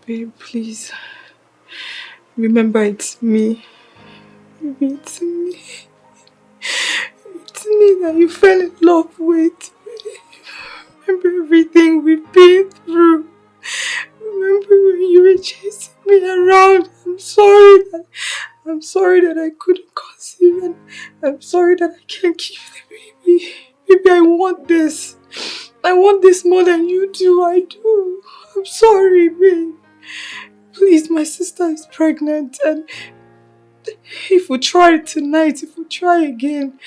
Babe, please. Remember it's me. Baby, it's me. It's me that you fell in love with. Remember everything we've been through. Remember when you were chasing me around. I'm sorry that I couldn't conceive, and I'm sorry that I can't keep the baby. Baby, I want this. I want this more than you do. I do. I'm sorry, babe. Please, my sister is pregnant, and if we try it tonight, if we try again,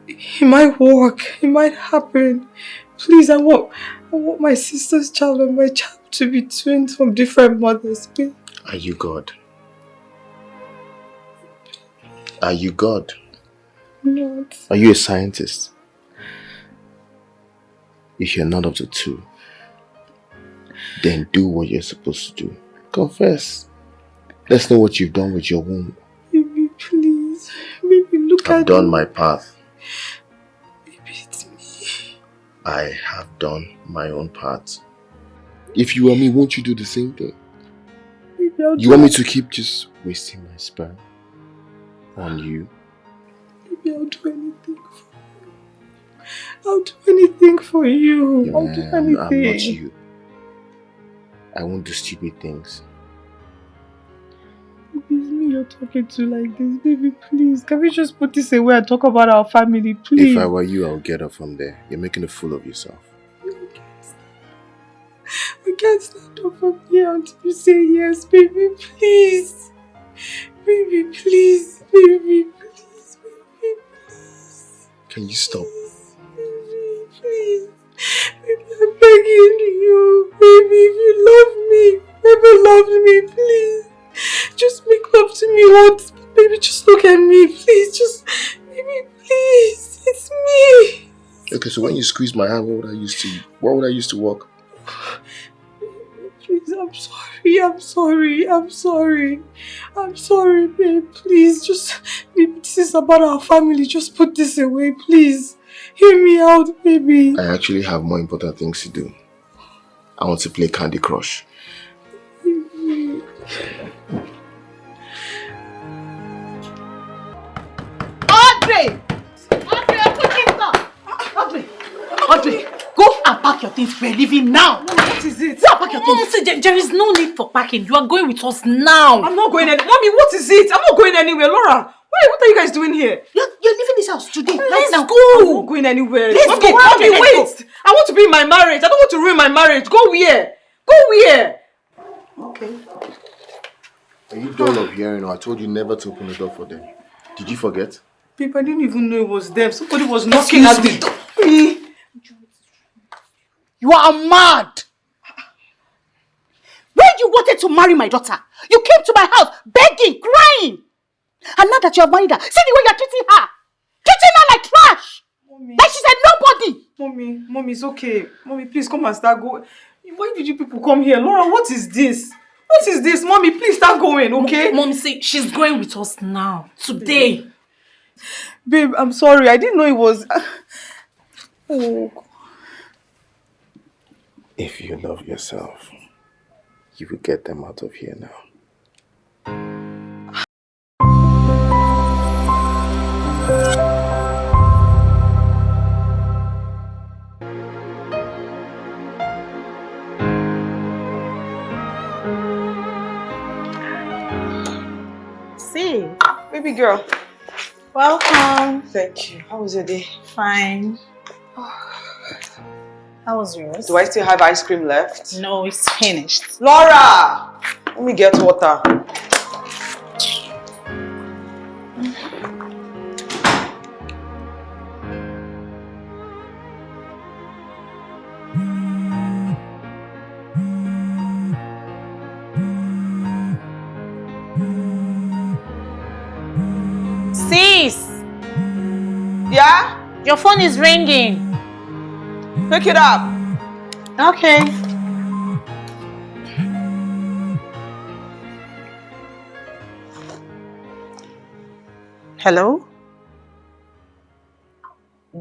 it might work. It might happen. Please, I want my sister's child and my child to be twins from different mothers, babe. Are you God? Are you God? Not. Are you a scientist? If you're none of the two, then do what you're supposed to do. Confess. Let's know what you've done with your womb. Baby, please. Baby, look at me. I've done my part. Baby, it's me. I have done my own part. If you were me, won't you do the same thing? Baby, you want me to keep just wasting my sperm on you? Baby, I'll do anything for you. I'll do anything for you. Yeah, I'll do anything. I'm not you. I won't do stupid things. Baby, it's me you're talking to like this. Baby, please. Can we just put this away and talk about our family, please? If I were you, I would get up from there. You're making a fool of yourself. We can't stand up from here until you say yes, baby, please. Baby, please. Baby, please. Baby, please. Can you stop? Baby, please. Baby, I'm begging you. Baby, if you love me, ever loved me, please. Just make love to me once. Baby, just look at me, please. Just, baby, please. It's me. Okay, so when you squeeze my hand, what would I use to walk? Please, I'm sorry, babe. Please, just, baby, this is about our family. Just put this away, please. Hear me out, baby. I actually have more important things to do. I want to play Candy Crush. Baby. Audrey, open this door. Audrey, go and pack your things. We're leaving now. What is it? Go and pack your things. See, there is no need for packing. You are going with us now. I'm not going anywhere. Mommy, what is it? I'm not going anywhere. Laura, what are you guys doing here? You're leaving this house today. Let's now. go. I'm not going anywhere. Let's Mommy, go. Mommy, Let's wait. go. I want to be in my marriage. I don't want to ruin my marriage. Go where? Go where? Okay. Are you dull of hearing? I told you never to open the door for them. Did you forget? Babe, I didn't even know it was them. Somebody was knocking at the door. Me? You are mad. When you wanted to marry my daughter, you came to my house begging, crying. And now that you have married her, see the way you're treating her. Treating her like trash. Mommy. Like she's a nobody. Mommy, it's okay. Mommy, please come and start going. Why did you people come here? Laura, what is this? What is this? Mommy, please start going, okay? Mom, see, she's going with us now. Today. Babe, I'm sorry. I didn't know it was... Oh. If you love yourself, you will get them out of here now. See, Baby girl. welcome. Thank you. How was your day? Fine. How was yours? Do I still have ice cream left? No, it's finished. Laura! Let me get water. Sis, Yeah? your phone is ringing. Pick it up. Okay. Hello?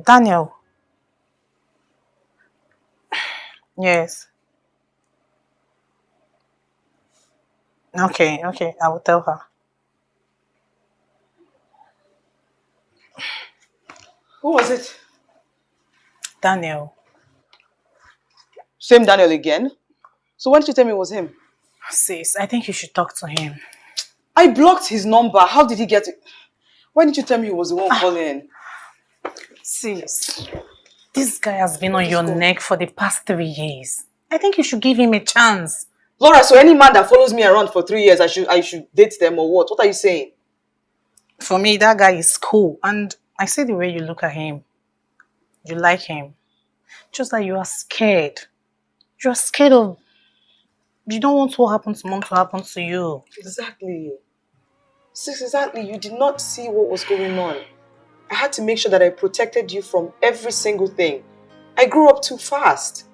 Daniel. Yes. Okay, I will tell her. Who was it? Daniel. Same Daniel again? So why didn't you tell me it was him? Sis, I think you should talk to him. I blocked his number. How did he get it? Why didn't you tell me he was the one calling? Sis, this guy has been on your neck for the past 3 years. I think you should give him a chance. Laura, so any man that follows me around for 3 years, I should date them or what? What are you saying? For me, that guy is cool. And I see the way you look at him. You like him. Just that you are scared. You're scared of... You don't want what happened to mom to happen to you. Exactly. Sis, exactly. You did not see what was going on. I had to make sure that I protected you from every single thing. I grew up too fast.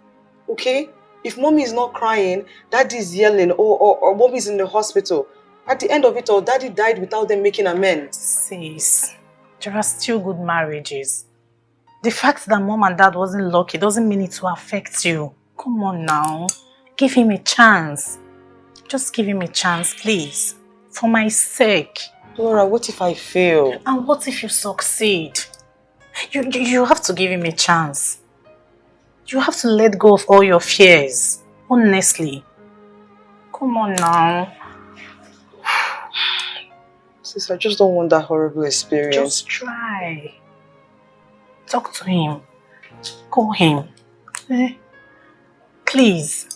Okay? If mommy is not crying, daddy's yelling, or mommy's in the hospital. At the end of it all, daddy died without them making amends. Sis, there are still good marriages. The fact that mom and dad wasn't lucky doesn't mean it to affect you. Come on now. Give him a chance. Just give him a chance, please. For my sake. Laura, what if I fail? And what if you succeed? You have to give him a chance. You have to let go of all your fears. Honestly. Come on now. Sis, I just don't want that horrible experience. Just try. Talk to him. Call him. Please.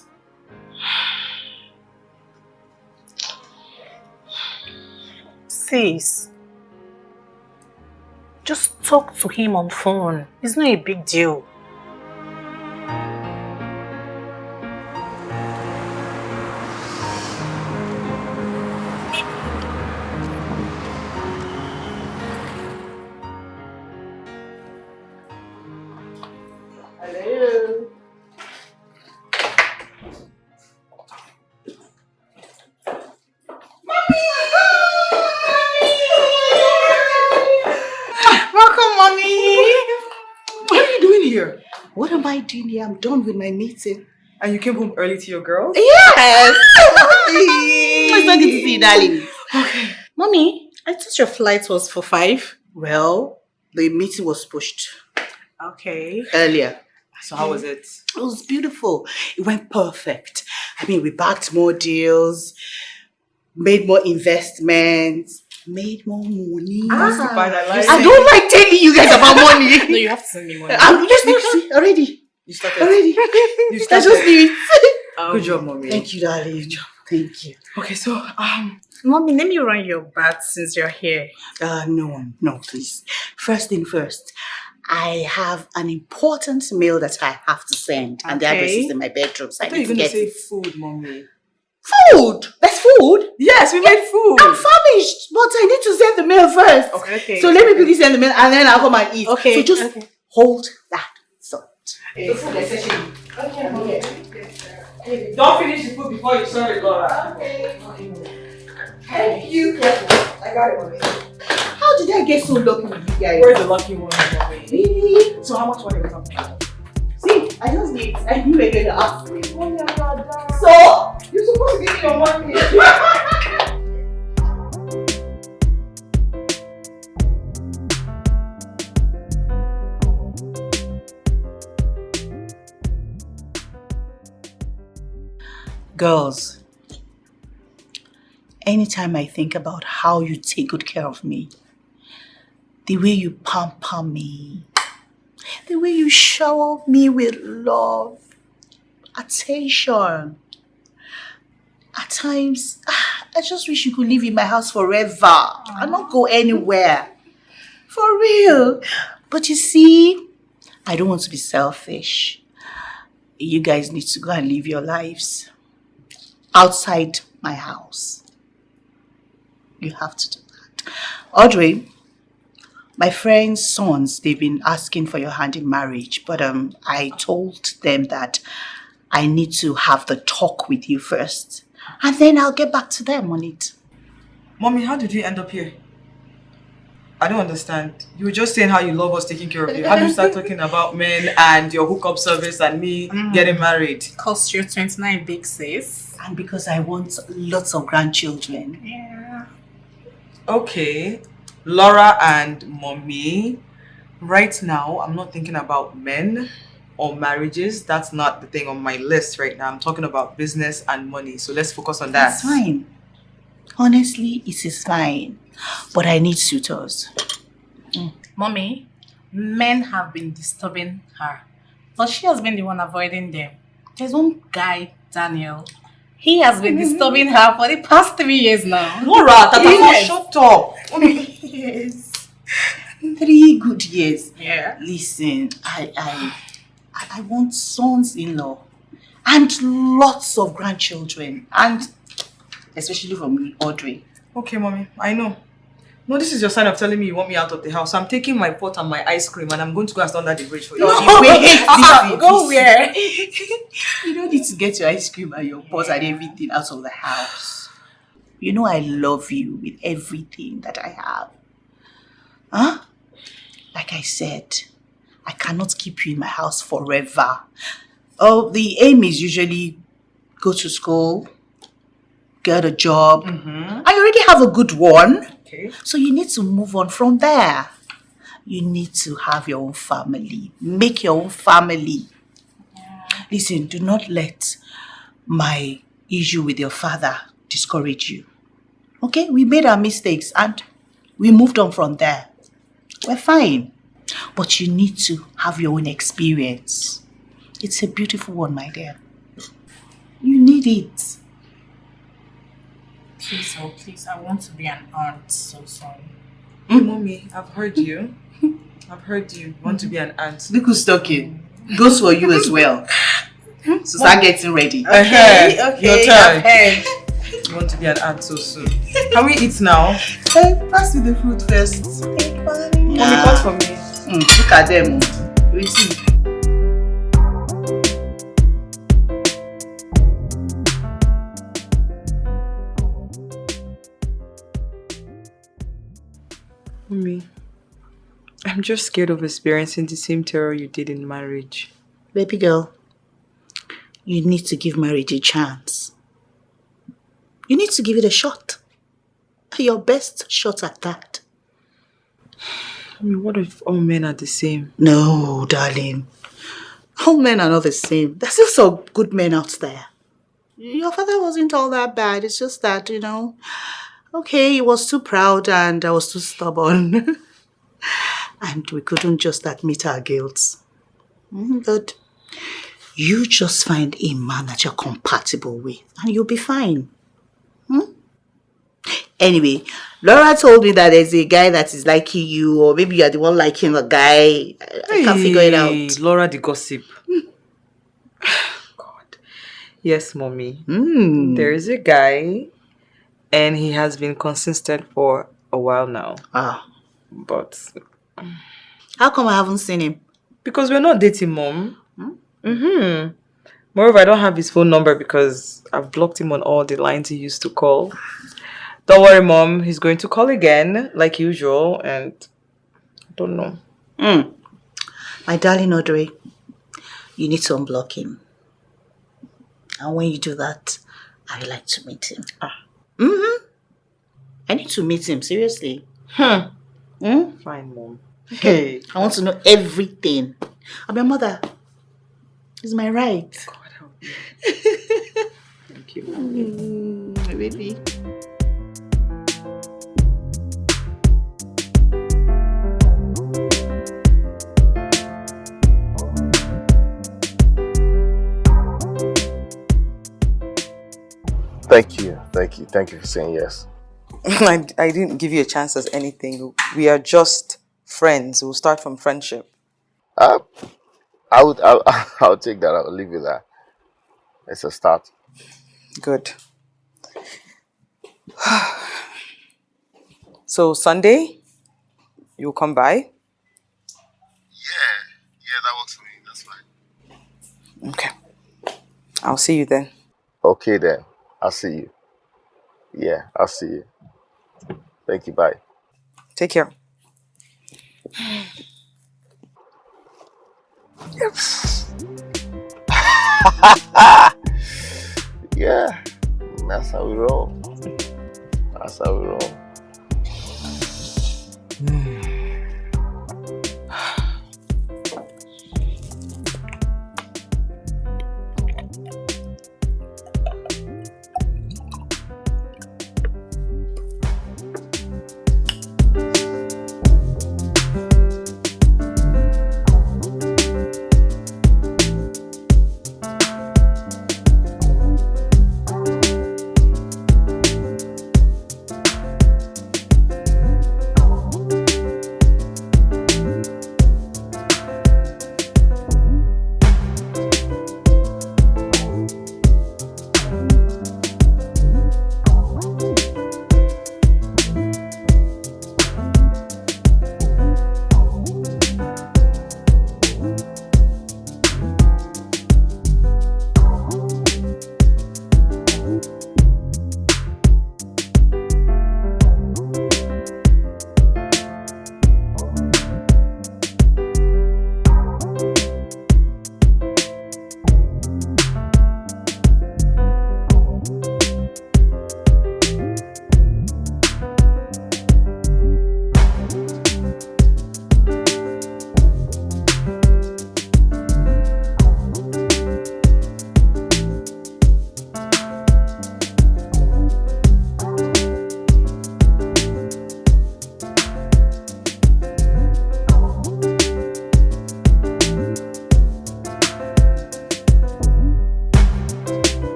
Sis. Just talk to him on phone. It's not a big deal. What am I doing here? I'm done with my meeting. And you came home early to your girls? Yes! It's so good to see you, darling. Okay. Mommy, I thought your flight was for 5. Well, the meeting was pushed Okay. earlier. So how was it? It was beautiful. It went perfect. I mean, we backed more deals, made more investments, made more money. I don't like telling you guys about money. No, you have to send me money. Yes, already. You started. Already. You I started. just did it. Good job, mommy. Thank you, darling. Good job. Thank you. Okay, so Mommy, let me run your bath since you're here. No, please. First thing first, I have an important mail that I have to send, and the address is in my bedroom, so I I thought need you to were going get to say it. food, mommy. Food? That's food? Yes, we made food. I'm famished, but I need to send the mail first. Okay. So let me quickly send the mail, and then I'll come and eat. Okay. So just hold that thought. The food essentially. Okay. Don't finish the food before you serve it, Laura. Okay. Thank you. I got it, mommy. How did I get so lucky with you guys? Where's the lucky one, mommy? Really? So how much money are we talking about? See, I just did. I knew you were going to ask me. Oh my God. So, you're supposed to give me your money. Girls, anytime I think about how you take good care of me, the way you pamper me, the way you shower me with love, attention, at times, I just wish you could live in my house forever and not go anywhere. For real. But you see, I don't want to be selfish. You guys need to go and live your lives outside my house. You have to do that. Audrey, my friends' sons, they've been asking for your hand in marriage, but I told them that I need to have the talk with you first, and then I'll get back to them on it. Mommy, how did we end up here? I don't understand. You were just saying how you love us taking care of you. How do you start talking about men and your hookup service and me getting married? Cost you 29 big sis. And because I want lots of grandchildren. Yeah. Okay, Laura and mommy. Right now, I'm not thinking about men or marriages. That's not the thing on my list right now. I'm talking about business and money. So let's focus on that. That's fine. Honestly, it is fine. But I need suitors. Mommy, men have been disturbing her, but she has been the one avoiding them. There's one guy, Daniel. He has been disturbing her for the past 3 years now. Laura, Yes. shut up. Yes. 3 good years. Yeah. Listen, I want sons-in-law and lots of grandchildren, and especially from Audrey. Okay, mommy, I know. No, this is your sign of telling me you want me out of the house. I'm taking my pot and my ice cream and I'm going to go and stand under the bridge for you. Go where? You don't need to get your ice cream and your pot and everything out of the house. You know I love you with everything that I have. Huh? Like I said, I cannot keep you in my house forever. Oh, the aim is usually go to school, get a job. I already have a good one. Okay. So you need to move on from there. You need to have your own family. Make your own family. Listen, do not let my issue with your father discourage you. Okay? We made our mistakes and we moved on from there. We're fine. But you need to have your own experience. It's a beautiful one, my dear. You need it. Please, oh please, I want to be an aunt so soon. Hey, mommy, I've heard you. I've heard you. You want to be an aunt. Look who's talking. Goes for you as well. So start getting ready. Okay, your turn. I've heard. You want to be an aunt so soon. Can we eat now? Hey, pass me the fruit first. Mommy, cut for me. Look at them. We see. Mommy, I'm just scared of experiencing the same terror you did in marriage. Baby girl, you need to give marriage a chance. You need to give it a shot. Your best shot at that. I mean, what if all men are the same? No, darling. All men are not the same. There's still some good men out there. Your father wasn't all that bad. It's just that, okay, he was too proud and I was too stubborn. And we couldn't just admit our guilt. But you just find a man that you're compatible with and you'll be fine. Anyway, Laura told me that there's a guy that is liking you, or maybe you're the one liking the guy. I can't figure it out. Laura the gossip. God. Yes, mommy. There is a guy and he has been consistent for a while now. But how come I haven't seen him? Because we're not dating, Mom. Moreover, I don't have his phone number because I've blocked him on all the lines he used to call. Don't worry, Mom. He's going to call again, like usual, and I don't know. My darling Audrey, you need to unblock him. And when you do that, I would like to meet him. I need to meet him, seriously. Fine, Mom. Hey, I want to know everything. I'm your mother. It's my right. God help me. Thank you, Mom. My baby. Thank you for saying yes. I didn't give you a chance as anything. We are just friends. We'll start from friendship. I'll take that. I'll leave you that. It's a start. Good. So Sunday, you'll come by? Yeah, that works for me. That's fine. Okay. I'll see you then. Okay then. I'll see you. Yeah, I'll see you. Thank you. Bye. Take care. Yeah, that's how we roll. That's how we roll.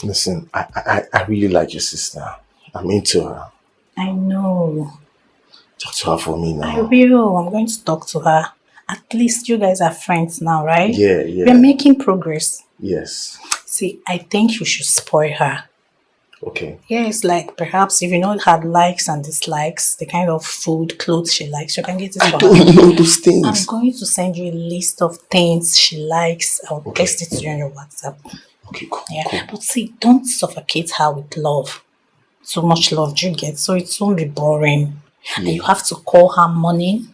Listen, I really like your sister. I'm into her. I know. Talk to her for me now. I will. I'm going to talk to her. At least you guys are friends now, right? Yeah, yeah. We're making progress. Yes. See, I think you should spoil her. Okay. Yes, like perhaps if you know her likes and dislikes, the kind of food, clothes she likes, you can get it for her. don't know those things. I'm going to send you a list of things she likes. I'll text it to you on your WhatsApp. Okay, cool. Yeah, Cool. but see, don't suffocate her with love. Too much love, do you get? So it won't be boring. Yeah. And you have to call her morning,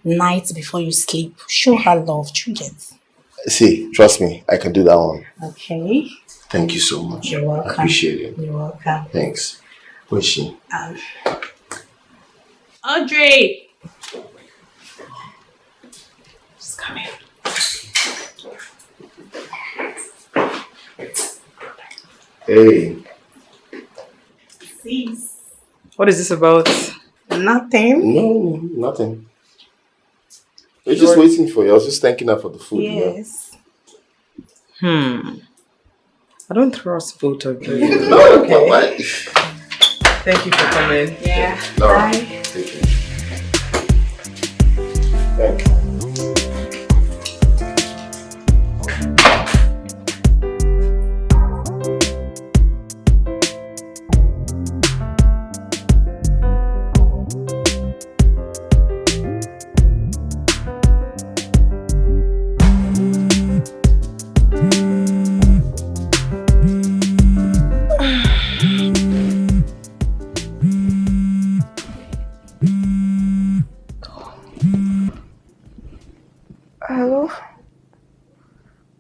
night before you sleep. Show her love, do you get? See, trust me, I can do that one. Okay. Thank you so much. You're welcome. I appreciate it. You're welcome. Thanks. Where's she? Audrey! Just come here. Hey. Please. What is this about? Nothing. No, nothing. I was just waiting for you. I was just thanking her for the food. Yes. I don't trust both of you. No, okay. Why? Thank you for coming. Yeah. No. Bye. Take care. Thank you.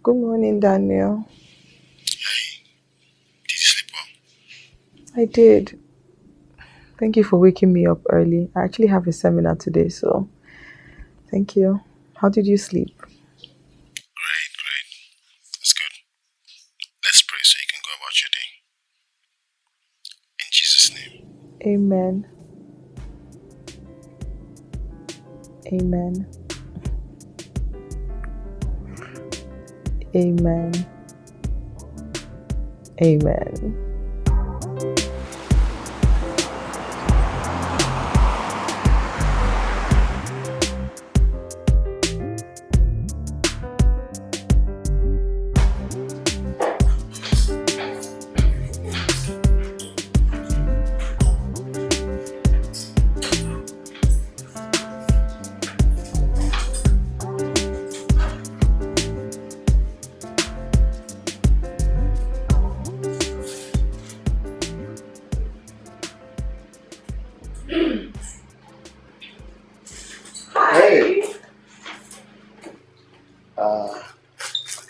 Good morning, Daniel. Did you sleep well? I did. Thank you for waking me up early. I actually have a seminar today, so thank you. How did you sleep? Great, great. That's good. Let's pray so you can go about your day. In Jesus' name. Amen. Amen. Amen. Amen. Hey!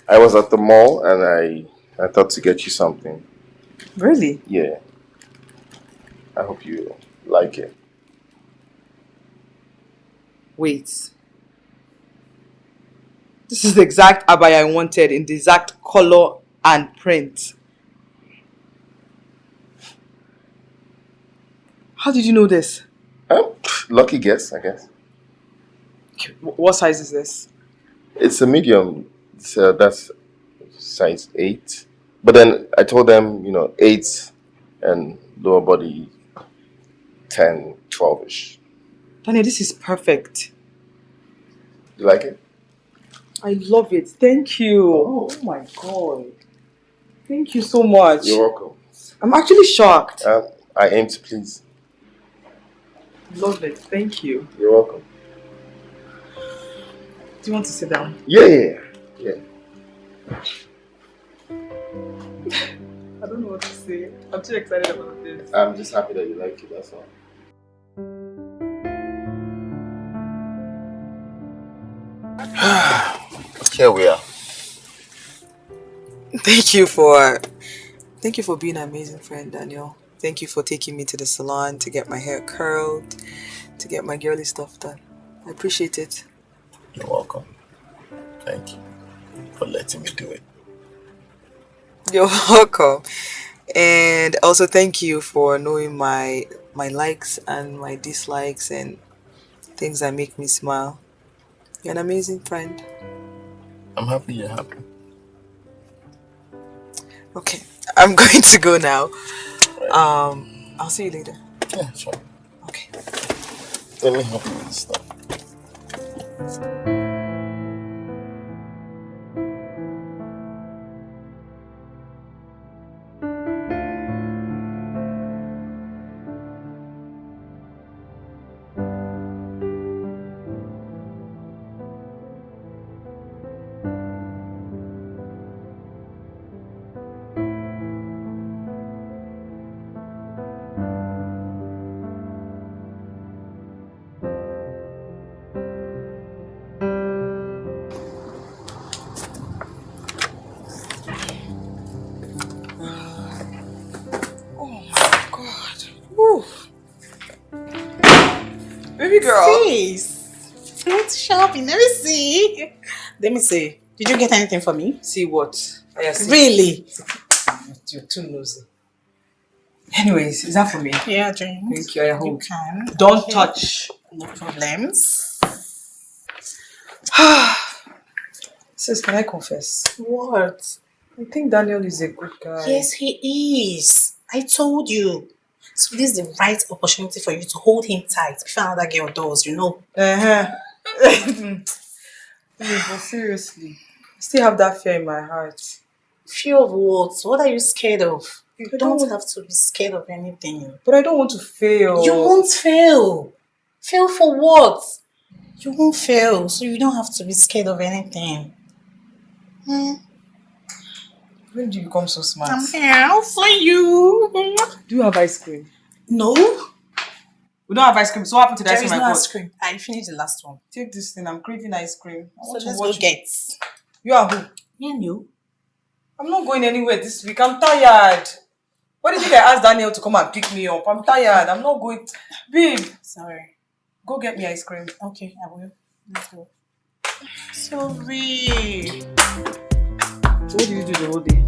I was at the mall and I thought to get you something. Really? Yeah. I hope you like it. Wait. This is the exact abaya I wanted in the exact color and print. How did you know this? Lucky guess, I guess. What size is this? It's a medium. That's size 8. But then I told them, 8 and lower body 10, 12-ish. Daniel, this is perfect. You like it? I love it. Thank you. Oh my god. Thank you so much. You're welcome. I'm actually shocked. I aim to please. Love it. Thank you. You're welcome. Do you want to sit down? Yeah. I don't know what to say. I'm too excited about this. I'm just happy that you like it, that's all. Here we are. Thank you for being an amazing friend, Daniel. Thank you for taking me to the salon to get my hair curled, to get my girly stuff done. I appreciate it. You're welcome. Thank you for letting me do it. You're welcome. And also thank you for knowing my likes and my dislikes and things that make me smile. You're an amazing friend. I'm happy you're happy. Okay, I'm going to go now. Right. I'll see you later. Yeah, sure. Okay. Let me help you with this stuff. Whew. Baby girl. Sis, I went shopping. Let me see. Let me see. Did you get anything for me? See what? Really? You're too nosy. Anyways, is that for me? Yeah, James. Thank you. I hope. You can. Don't Okay. touch. No problems. Sis, can I confess? What? I think Daniel is a good guy. Yes, he is. I told you. So this is the right opportunity for you to hold him tight before another girl does, Uh-huh. But seriously, I still have that fear in my heart. Fear of what? What are you scared of? You I don't don't- have to be scared of anything. But I don't want to fail. You won't fail. Fail for what? You won't fail, so you don't have to be scared of anything. When do you become so smart? I'm here for you. Do you have ice cream? No, We don't have ice cream. So what happened to the there ice is cream no I ice bought? cream. I finished the last one. Take this thing. I'm craving ice cream. I So want to let's go watch. get. You are who? Me and you? I'm not going anywhere this week. I'm tired. Why did you think I asked Daniel to come and pick me up? I'm tired. I'm not going. Babe, Sorry. go get me ice cream. Okay, I will. Let's go. Sorry. So what did you do the whole day?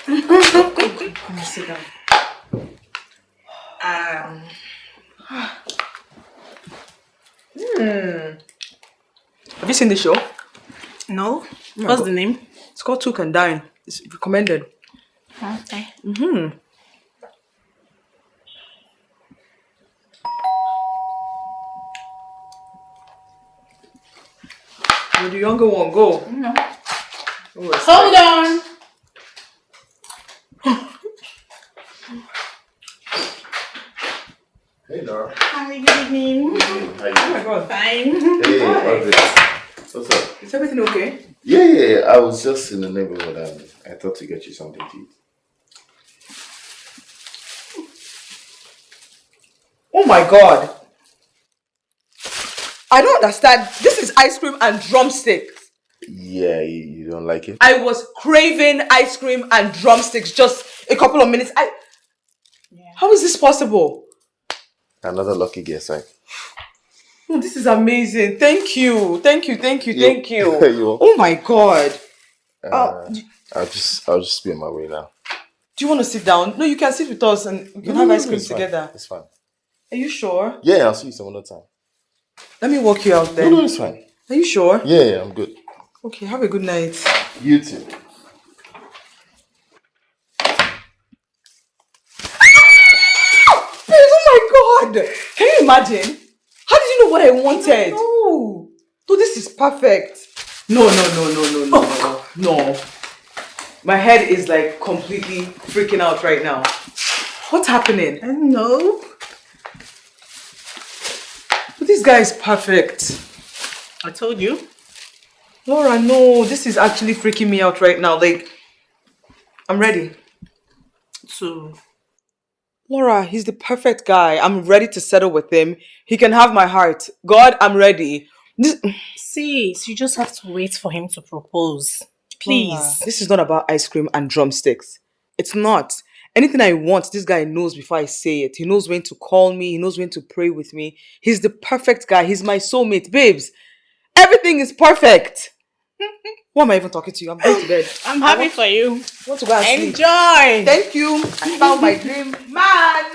Come and sit down. Have you seen the show? No? my What's God. the name? It's called Two Can Dine. It's recommended. Okay. You're the younger one. Go. No. Oh, it's Hold on. Hey, Laura. Hi, good evening. How you Oh doing? my God. Fine. Hey, Hi. how's it? What's up? Is everything okay? Yeah. I was just in the neighborhood and I thought to get you something to eat. Oh my God. I don't understand. This is ice cream and drumsticks. Yeah, you don't like it? I was craving ice cream and drumsticks just a couple of minutes. How is this possible? Another lucky guess, right? Oh, this is amazing. Thank you. Thank you. You're Oh my God. Do I'll just be on my way now. you want to sit down? No, you can sit with us and we can have ice cream it's fine. together. It's fine. Are you sure? Yeah, I'll see you some other time. Let me walk you out then. No, it's fine. Are you sure? Yeah, I'm good. Okay, have a good night. You too. Babe, oh my God! Can you imagine? How did you know what I wanted? No. No, this is perfect. No. No. My head is like completely freaking out right now. What's happening? I don't know. But this guy is perfect. I told you. Laura, no, this is actually freaking me out right now. Like, I'm ready. So, Laura, he's the perfect guy. I'm ready to settle with him. He can have my heart. God, I'm ready. sis, you just have to wait for him to propose. Laura, Please. this is not about ice cream and drumsticks. It's not. Anything I want, this guy knows before I say it. He knows when to call me. He knows when to pray with me. He's the perfect guy. He's my soulmate. Babes, everything is perfect. Why am I even talking to you? I'm going to bed. I'm happy for you. I want to go and sleep. Enjoy. Thank you. I found my dream man.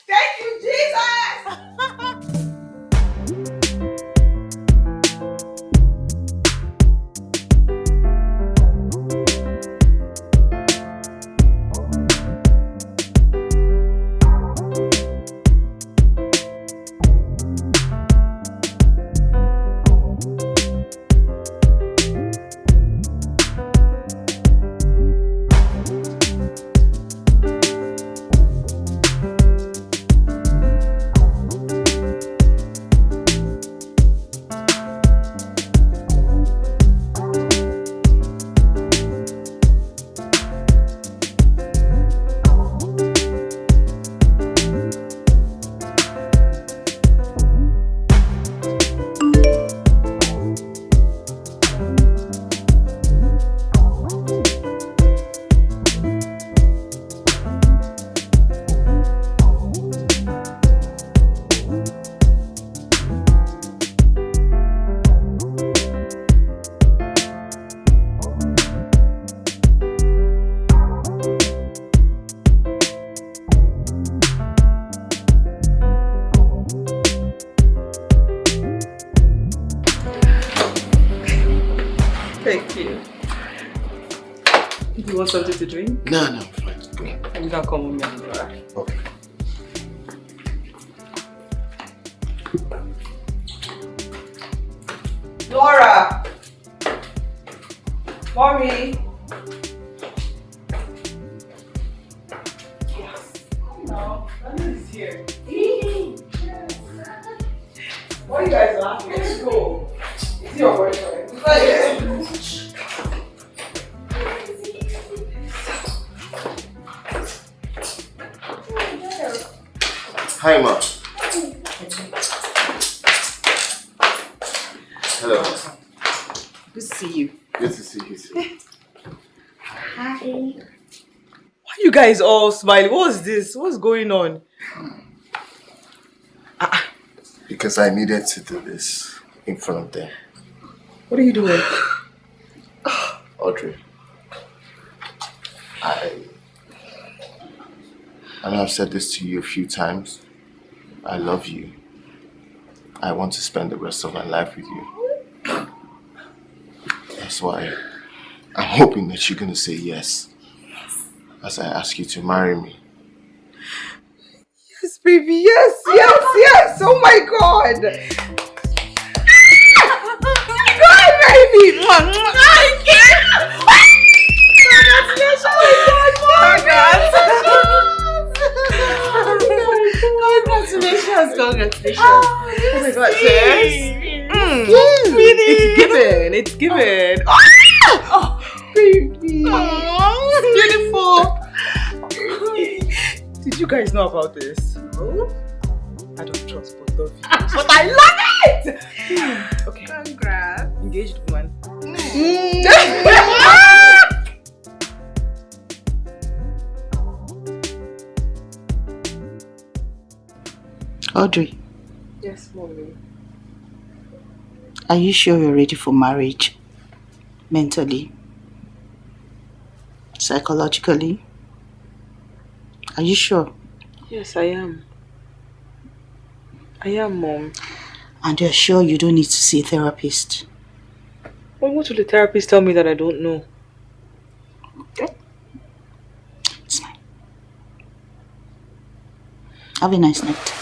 Thank you, Jesus. Do you want something to drink? No, I'm fine. Go. You can come with me, Laura. Okay. Laura! Mommy! Yes. No, Nani is here. Why are you guys laughing? Let's go. Is your boyfriend? Hi, Ma. Hello. Good to see you. Good to see you too. Hi. Why are you guys all smiling? What's this? What's going on? Because I needed to do this in front of them. What are you doing? Audrey, I know I've said this to you a few times. I love you. I want to spend the rest of my life with you. That's why I'm hoping that you're going to say yes. As I ask you to marry me. Yes, baby. Yes, yes, yes. Oh my God. God, baby. Congratulations. Congratulations. Oh my God, yes. It's given. It's given. Oh, baby. Beautiful. Did you guys know about this? No. I don't trust both of you. But I love it! Okay. Congrats. Engaged woman. Audrey, Yes, mommy. are you sure you're ready for marriage? Mentally? Psychologically? Are you sure? Yes, I am. I am, Mom. And you're sure you don't need to see a therapist? Well, what will the therapist tell me that I don't know? Okay. It's fine. Have a nice night.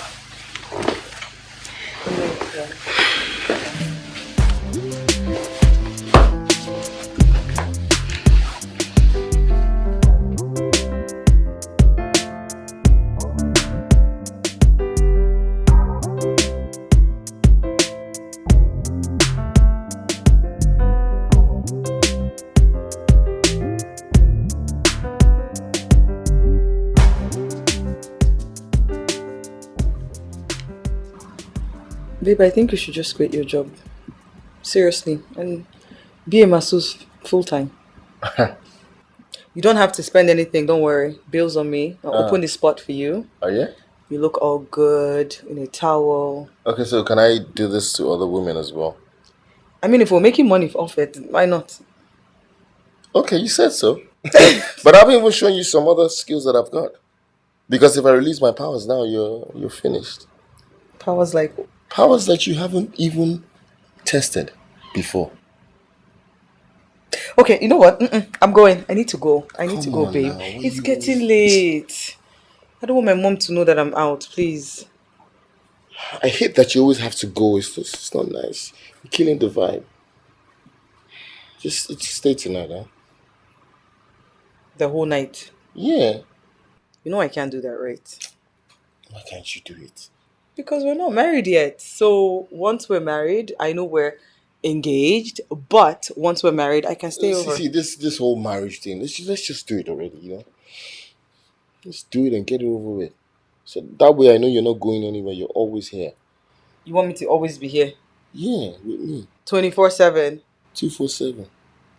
Babe, I think you should just quit your job. Seriously. And be a masseuse full time. You don't have to spend anything, don't worry. Bills on me. I'll open the spot for you. Oh, yeah? You look all good in a towel. Okay, so can I do this to other women as well? I mean, if we're making money off it, why not? Okay, you said so. But I've even shown you some other skills that I've got. Because if I release my powers now, you're finished. Powers like... Powers that you haven't even tested before. Okay, you know what? I'm going. I need to go. I need to Come go, on babe. now, It's getting late. I don't want my mom to know that I'm out, please. I hate that you always have to go. It's not nice. You're killing the vibe. Just stay tonight, huh? The whole night. Yeah. You know I can't do that, right? Why can't you do it? Because we're not married yet. So once we're married, I know we're engaged. But once we're married, I can stay over. See, this whole marriage thing, let's just do it already, you know? Let's do it and get it over with. So that way I know you're not going anywhere. You're always here. You want me to always be here? Yeah, with me. 24/7. 247.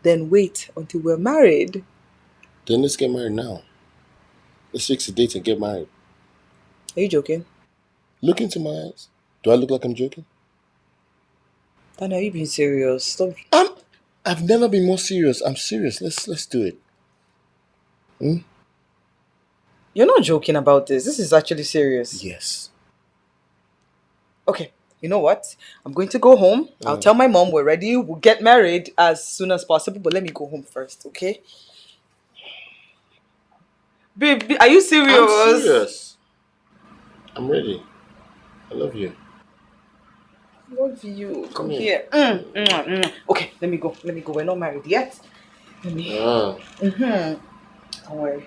Then wait until we're married. Then let's get married now. Let's fix a date and get married. Are you joking? Look into my eyes. Do I look like I'm joking? Daniel, are you being serious? Stop. I've never been more serious. I'm serious. Let's do it. You're not joking about this. This is actually serious. Yes. Okay, you know what? I'm going to go home. I'll tell my mom we're ready. We'll get married as soon as possible. But let me go home first, okay? Babe, are you serious? I'm serious. I'm ready. I love you. Love you. Come here. Okay, let me go. We're not married yet. Let me. Don't worry.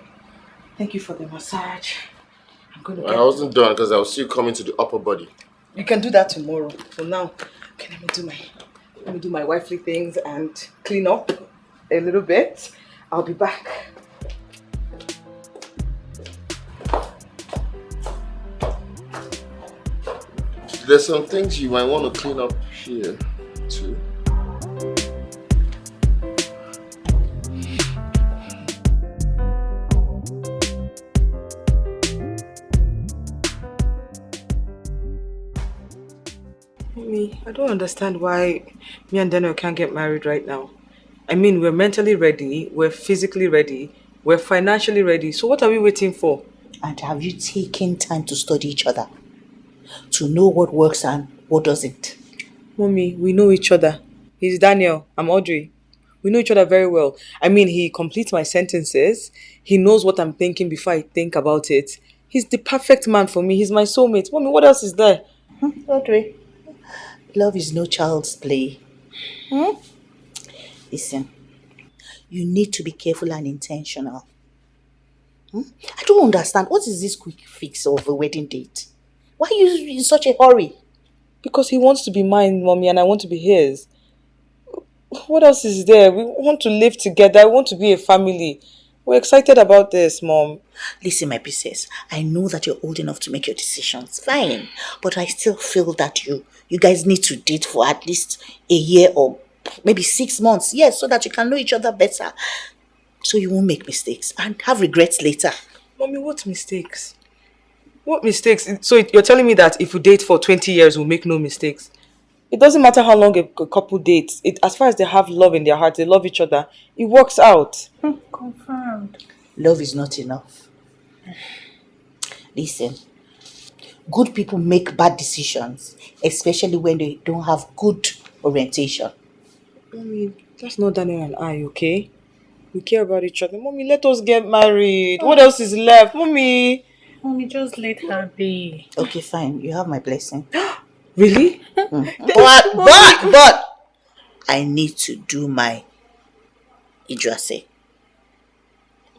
Thank you for the massage. I'm going to I wasn't done because I was still coming to the upper body. You can do that tomorrow. For now, okay, let me do my wifely things and clean up a little bit. I'll be back. There's some things you might want to clean up here too. I don't understand why me and Daniel can't get married right now. I mean, we're mentally ready, we're physically ready, we're financially ready. So what are we waiting for? And have you taken time to study each other? To know what works and what doesn't? Mommy, we know each other. He's Daniel, I'm Audrey. We know each other very well. I mean, he completes my sentences. He knows what I'm thinking before I think about it. He's the perfect man for me. He's my soulmate. Mommy, what else is there? Audrey, love is no child's play. Listen, you need to be careful and intentional. I don't understand. What is this quick fix of a wedding date? Why are you in such a hurry? Because he wants to be mine, Mommy, and I want to be his. What else is there? We want to live together. I want to be a family. We're excited about this, Mom. Listen, my princess, I know that you're old enough to make your decisions. Fine. But I still feel that you guys need to date for at least a year or maybe 6 months. Yes, so that you can know each other better. So you won't make mistakes and have regrets later. Mommy, what mistakes? What mistakes? So you're telling me that if we date for 20 years, we'll make no mistakes? It doesn't matter how long a couple dates. As far as they have love in their heart, they love each other, it works out. Confirmed. Love is not enough. Listen, good people make bad decisions, especially when they don't have good orientation. Mommy, that's not Daniel and I, okay? We care about each other. Mommy, let us get married. What else is left? Mommy, Just let her be. Okay, fine. You have my blessing. really? But I need to do my Idrase.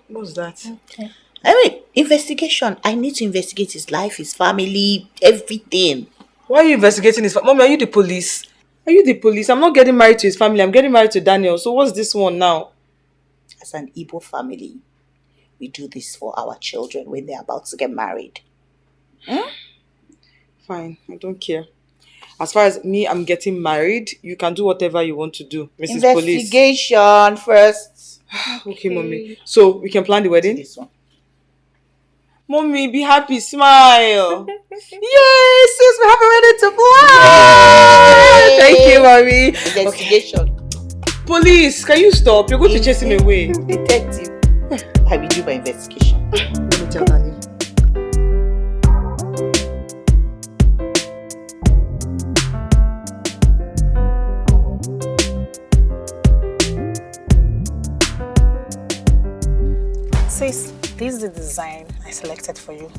What's that? Okay. I mean, investigation. I need to investigate his life, his family, everything. Why are you investigating his family? Mommy, are you the police? Are you the police? I'm not getting married to his family. I'm getting married to Daniel. So what's this one now? As an Igbo family, we do this for our children when they're about to get married. Fine, I don't care. As far as me, I'm getting married. You can do whatever you want to do, Mrs. Police. Investigation first. Okay, Mommy. So we can plan the wedding? This one. Mommy, be happy, smile. Yay, sis, we have a wedding to plan. Yay. Thank you, Mommy. Investigation. Police, can you stop? You're going to chase him away. Detective. I will do my investigation. Let me tell Daniel. Sis, this is the design I selected for you.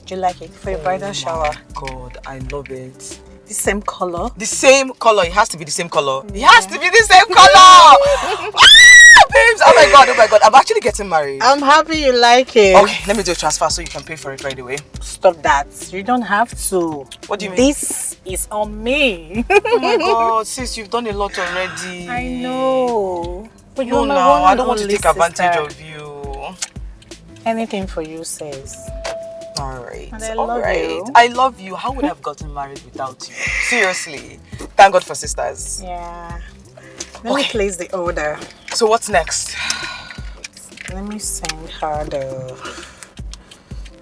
Do you like it? For your bridal shower. God, I love it. The same color. The same color. It has to be the same color. It has to be the same color. Babes, oh my god. I'm actually getting married. I'm happy you like it. Okay, let me do a transfer so you can pay for it right away. Stop that. You don't have to. What do you mean? This is on me. Oh my god, sis, you've done a lot already. I know. But No, you're my now, one I and don't want to only take advantage sister. of you. Anything for you, sis. Alright, And I love you. I love you. How would I have gotten married without you? Seriously. Thank God for sisters. Yeah. Let me place the order. So what's next? Let me send her the...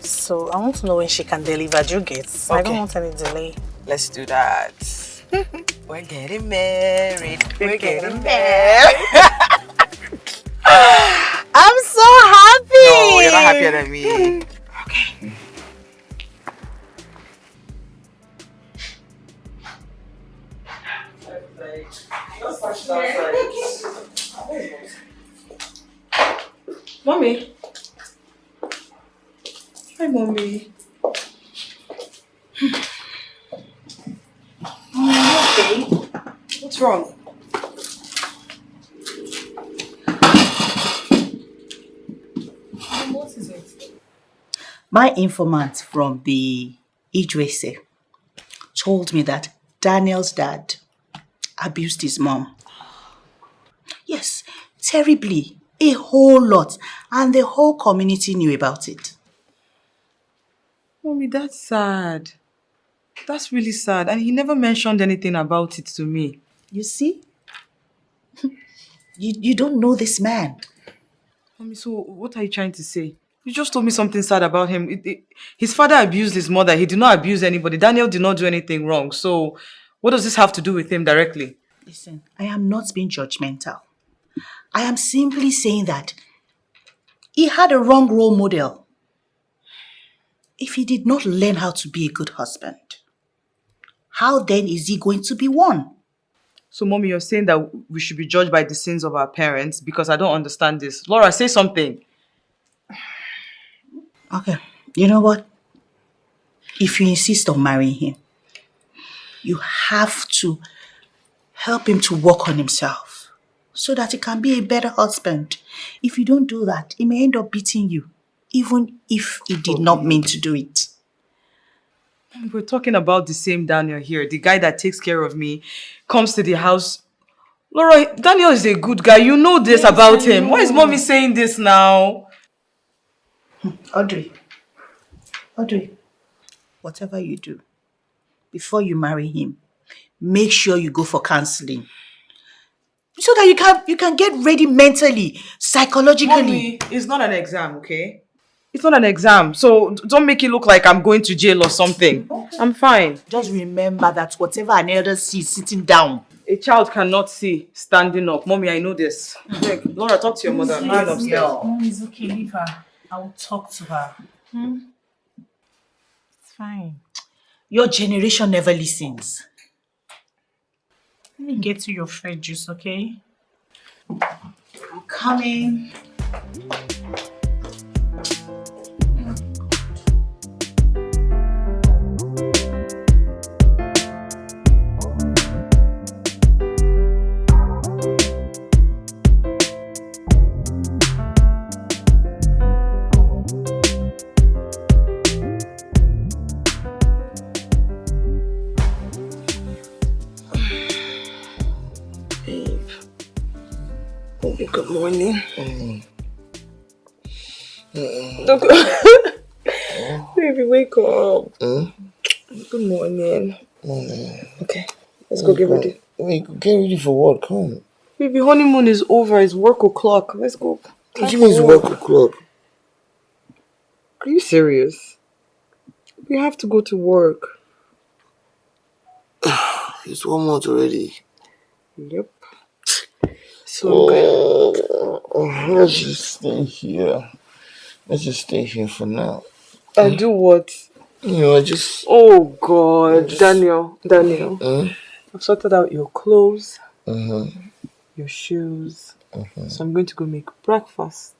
So I want to know when she can deliver due gates. I don't Okay. want any delay. Let's do that. We're getting married. We're getting married. I'm so happy! No, you're not happier than me. Okay. Mommy. Hi, Mommy. Okay. What's wrong? What is it? My informant from the Ijwese told me that Daniel's dad abused his mom. Yes, terribly. A whole lot. And the whole community knew about it. Mommy, that's sad. That's really sad. And he never mentioned anything about it to me. You see? You don't know this man. Mommy, so what are you trying to say? You just told me something sad about him. His father abused his mother. He did not abuse anybody. Daniel did not do anything wrong. So what does this have to do with him directly? Listen, I am not being judgmental. I am simply saying that he had a wrong role model. If he did not learn how to be a good husband, how then is he going to be one? So, Mommy, you're saying that we should be judged by the sins of our parents? Because I don't understand this. Laura, say something. Okay, you know what? If you insist on marrying him, you have to help him to work on himself so that he can be a better husband. If you don't do that, he may end up beating you, even if he did not mean to do it. We're talking about the same Daniel here. The guy that takes care of me, comes to the house. Laura, Daniel is a good guy. You know this about him. Why is Mommy saying this now? Audrey, whatever you do, before you marry him, make sure you go for counseling. So that you can get ready mentally, psychologically. Mommy, it's not an exam, okay? It's not an exam. So don't make it look like I'm going to jail or something. I'm fine. Just remember that whatever an elder sees sitting down. A child cannot see standing up. Mommy, I know this. Look, Laura, talk to your mother. I'm going upstairs. Mom, it's okay, leave her. I will talk to her. It's fine. Your generation never listens. Let me get you your fruit juice, okay? I'm coming. Good morning. Baby, wake up. Good morning. Okay, let's go get ready. Wait, get ready for what? Come. Baby, honeymoon is over. It's work o'clock. Let's go. What do you mean it's work o'clock? Are you serious? We have to go to work. It's 1 month already. Yep. So Let's just stay here. Let's just stay here for now. I do what? You know, I just... Oh God, Daniel. I've sorted out your clothes, your shoes. So I'm going to go make breakfast.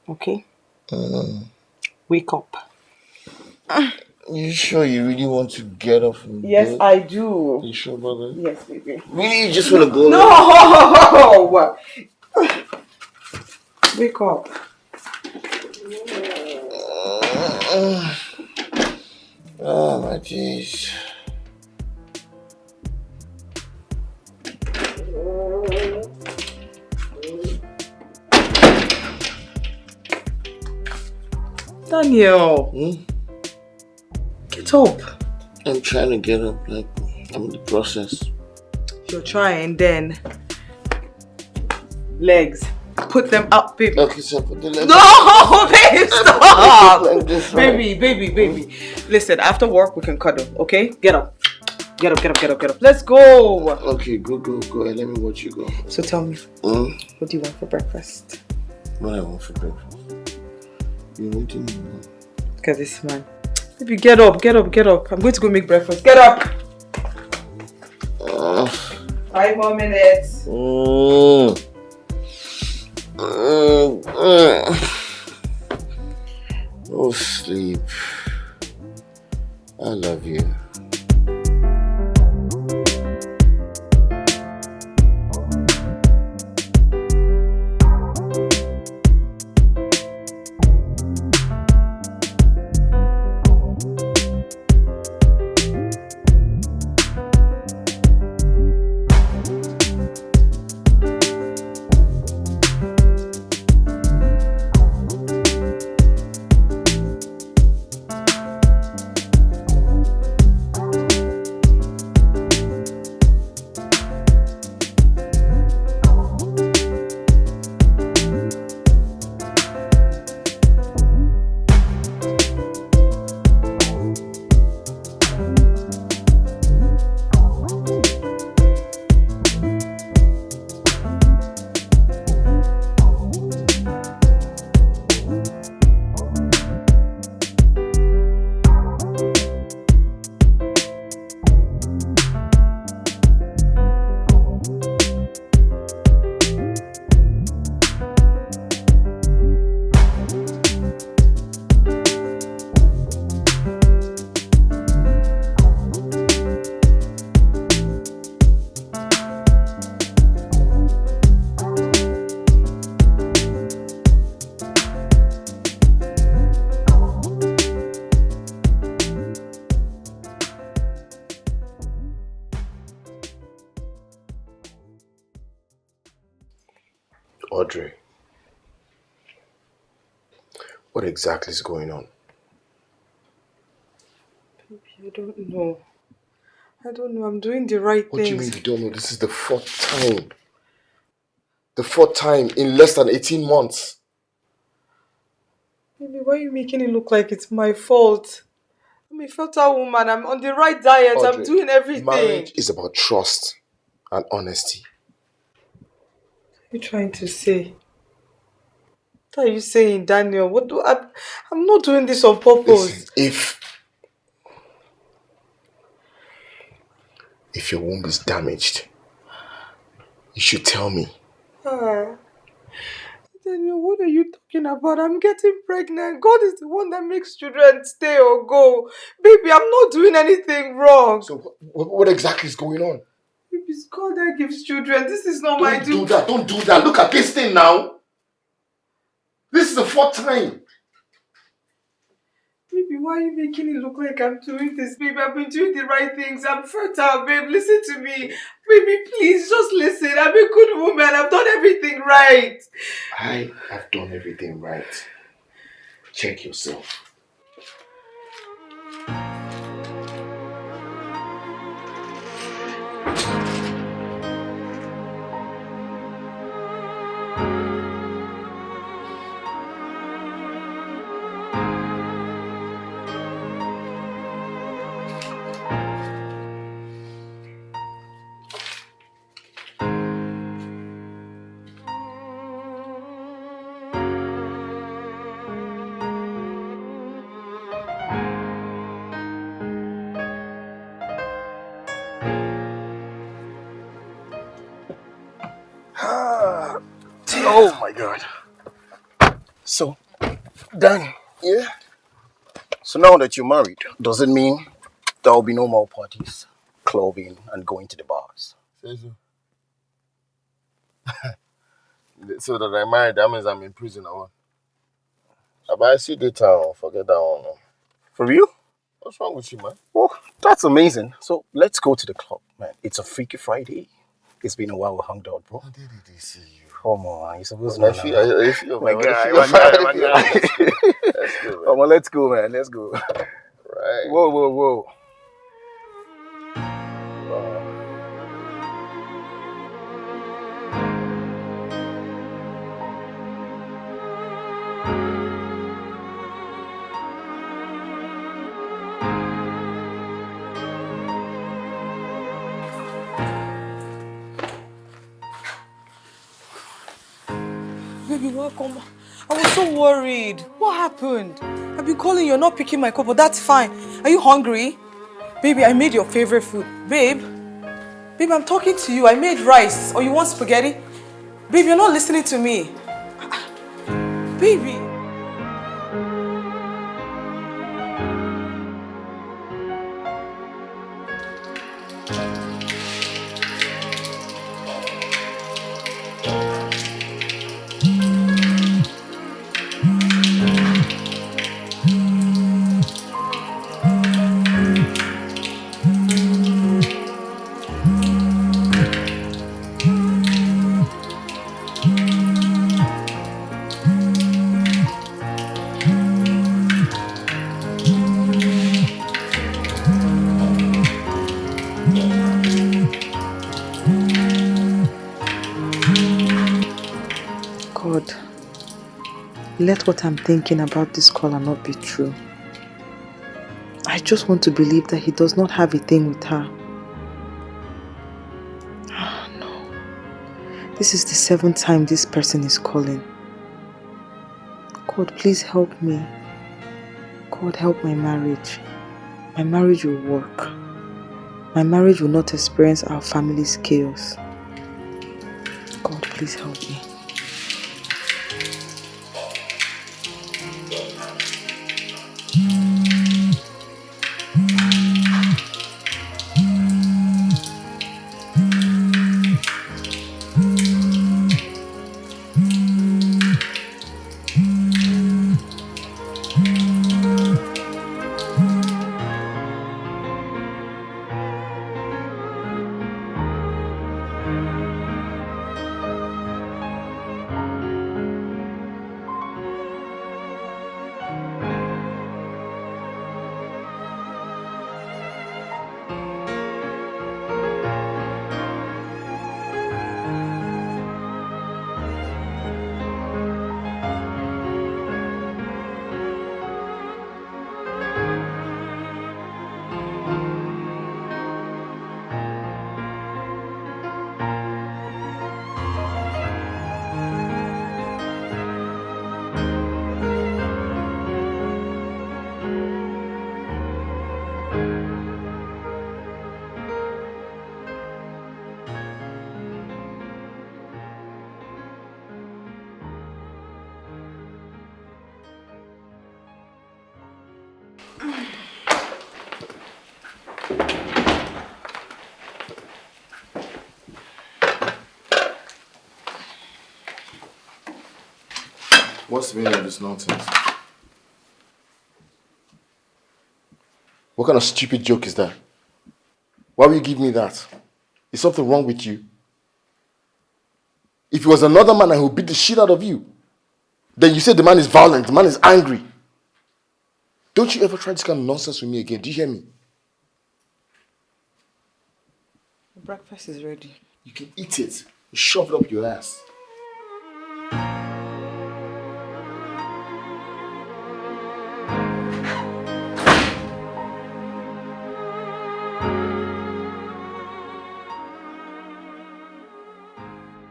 Okay? Wake up. You sure you really want to get up from Yes, bed? I do. You sure about that? Yes, baby. Really? You just want to go? No! Wake up. Oh my jeez. Daniel. Get up. I'm trying to get up, like, I'm in the process. You're trying, then legs. Put them up, baby. Okay, so put the legs. No, baby, stop. Like this, right? Baby. Listen, after work we can cuddle, okay? Get up. Get up. Let's go. Okay, go. Let me watch you go. So tell me, what do you want for breakfast? What I want for breakfast? You're waiting me. Look at this man. Baby, get up. I'm going to go make breakfast. Get up. 5 more minutes. Oh, Go sleep. I love you. Audrey, what exactly is going on? Baby, I don't know. I don't know. I'm doing the right things. What do you mean you don't know? This is the fourth time. The fourth time in less than 18 months. Baby, why are you making it look like it's my fault? I'm a fertile woman. I'm on the right diet. Audrey, I'm doing everything. Marriage is about trust and honesty. What are you trying to say? What are you saying, Daniel? I'm not doing this on purpose. Listen, if your womb is damaged, you should tell me. Daniel, what are you talking about? I'm getting pregnant. God is the one that makes children stay or go. Baby, I'm not doing anything wrong. So what exactly is going on? Baby, it's God that gives children. This is not my duty. Don't do that. Look at this thing now. This is the fourth time. Baby, why are you making it look like I'm doing this? Baby, I've been doing the right things. I'm fertile, babe. Listen to me. Baby, please, just listen. I'm a good woman. I've done everything right. I have done everything right. Check yourself. Oh my God. So, Dan. Yeah? So now that you're married, does it mean there will be no more parties, clubbing, and going to the bars? Say so. So that I'm married, that means I'm in prison or what? But I see data, forget that one. For real? What's wrong with you, man? Oh, that's amazing. So let's go to the club, man. It's a Freaky Friday. It's been a while we hung out, bro. How did he see you? Come on, you're supposed to know. I feel my guy. Come on, let's go, man. Let's go. Right. Whoa. Baby, welcome. I was so worried. What happened? I've been calling, you're not picking my call, but that's fine. Are you hungry? Baby, I made your favorite food. Babe, I'm talking to you. I made rice. Or you want spaghetti? Babe, you're not listening to me. Baby. let what I'm thinking about this caller not be true. I just want to believe that he does not have a thing with her. Oh no. This is the 7th time this person is calling. God, please help me. God, help my marriage. My marriage will work. My marriage will not experience our family's chaos. God, please help me. What's the meaning of this nonsense? What kind of stupid joke is that? Why will you give me that? Is something wrong with you? If it was another man, I would beat the shit out of you. Then you say the man is violent, the man is angry. Don't you ever try this kind of nonsense with me again. Do you hear me? Breakfast is ready. You can eat it. Shove it up your ass.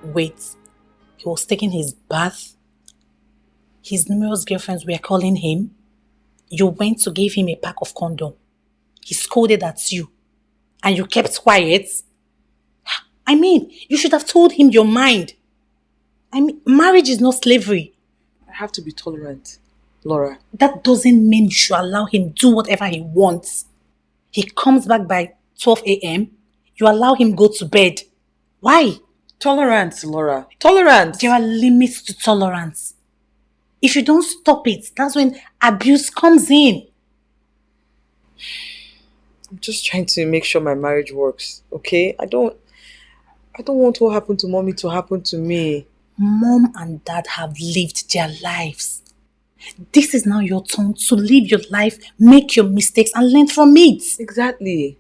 Wait, he was taking his bath? His numerous girlfriends were calling him? You went to give him a pack of condom. He scolded at you. And you kept quiet? I mean, you should have told him your mind. I mean, marriage is not slavery. I have to be tolerant, Laura. That doesn't mean you should allow him do whatever he wants. He comes back by 12 a.m. You allow him go to bed. Why? Tolerance, Laura. Tolerance. There are limits to tolerance. If you don't stop it, that's when abuse comes in. I'm just trying to make sure my marriage works, okay? I don't want what happened to mommy to happen to me. Mom and dad have lived their lives. This is now your turn to live your life, make your mistakes and learn from it. Exactly.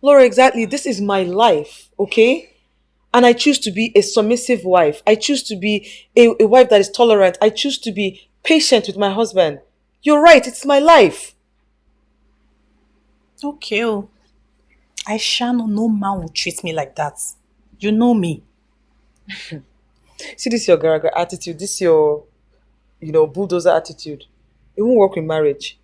Laura, exactly. This is my life, okay? And I choose to be a submissive wife. I choose to be a wife that is tolerant. I choose to be patient with my husband. You're right, it's my life. Okay. I shall know no man will treat me like that. You know me. See, this is your garage attitude. This is your, bulldozer attitude. It won't work in marriage.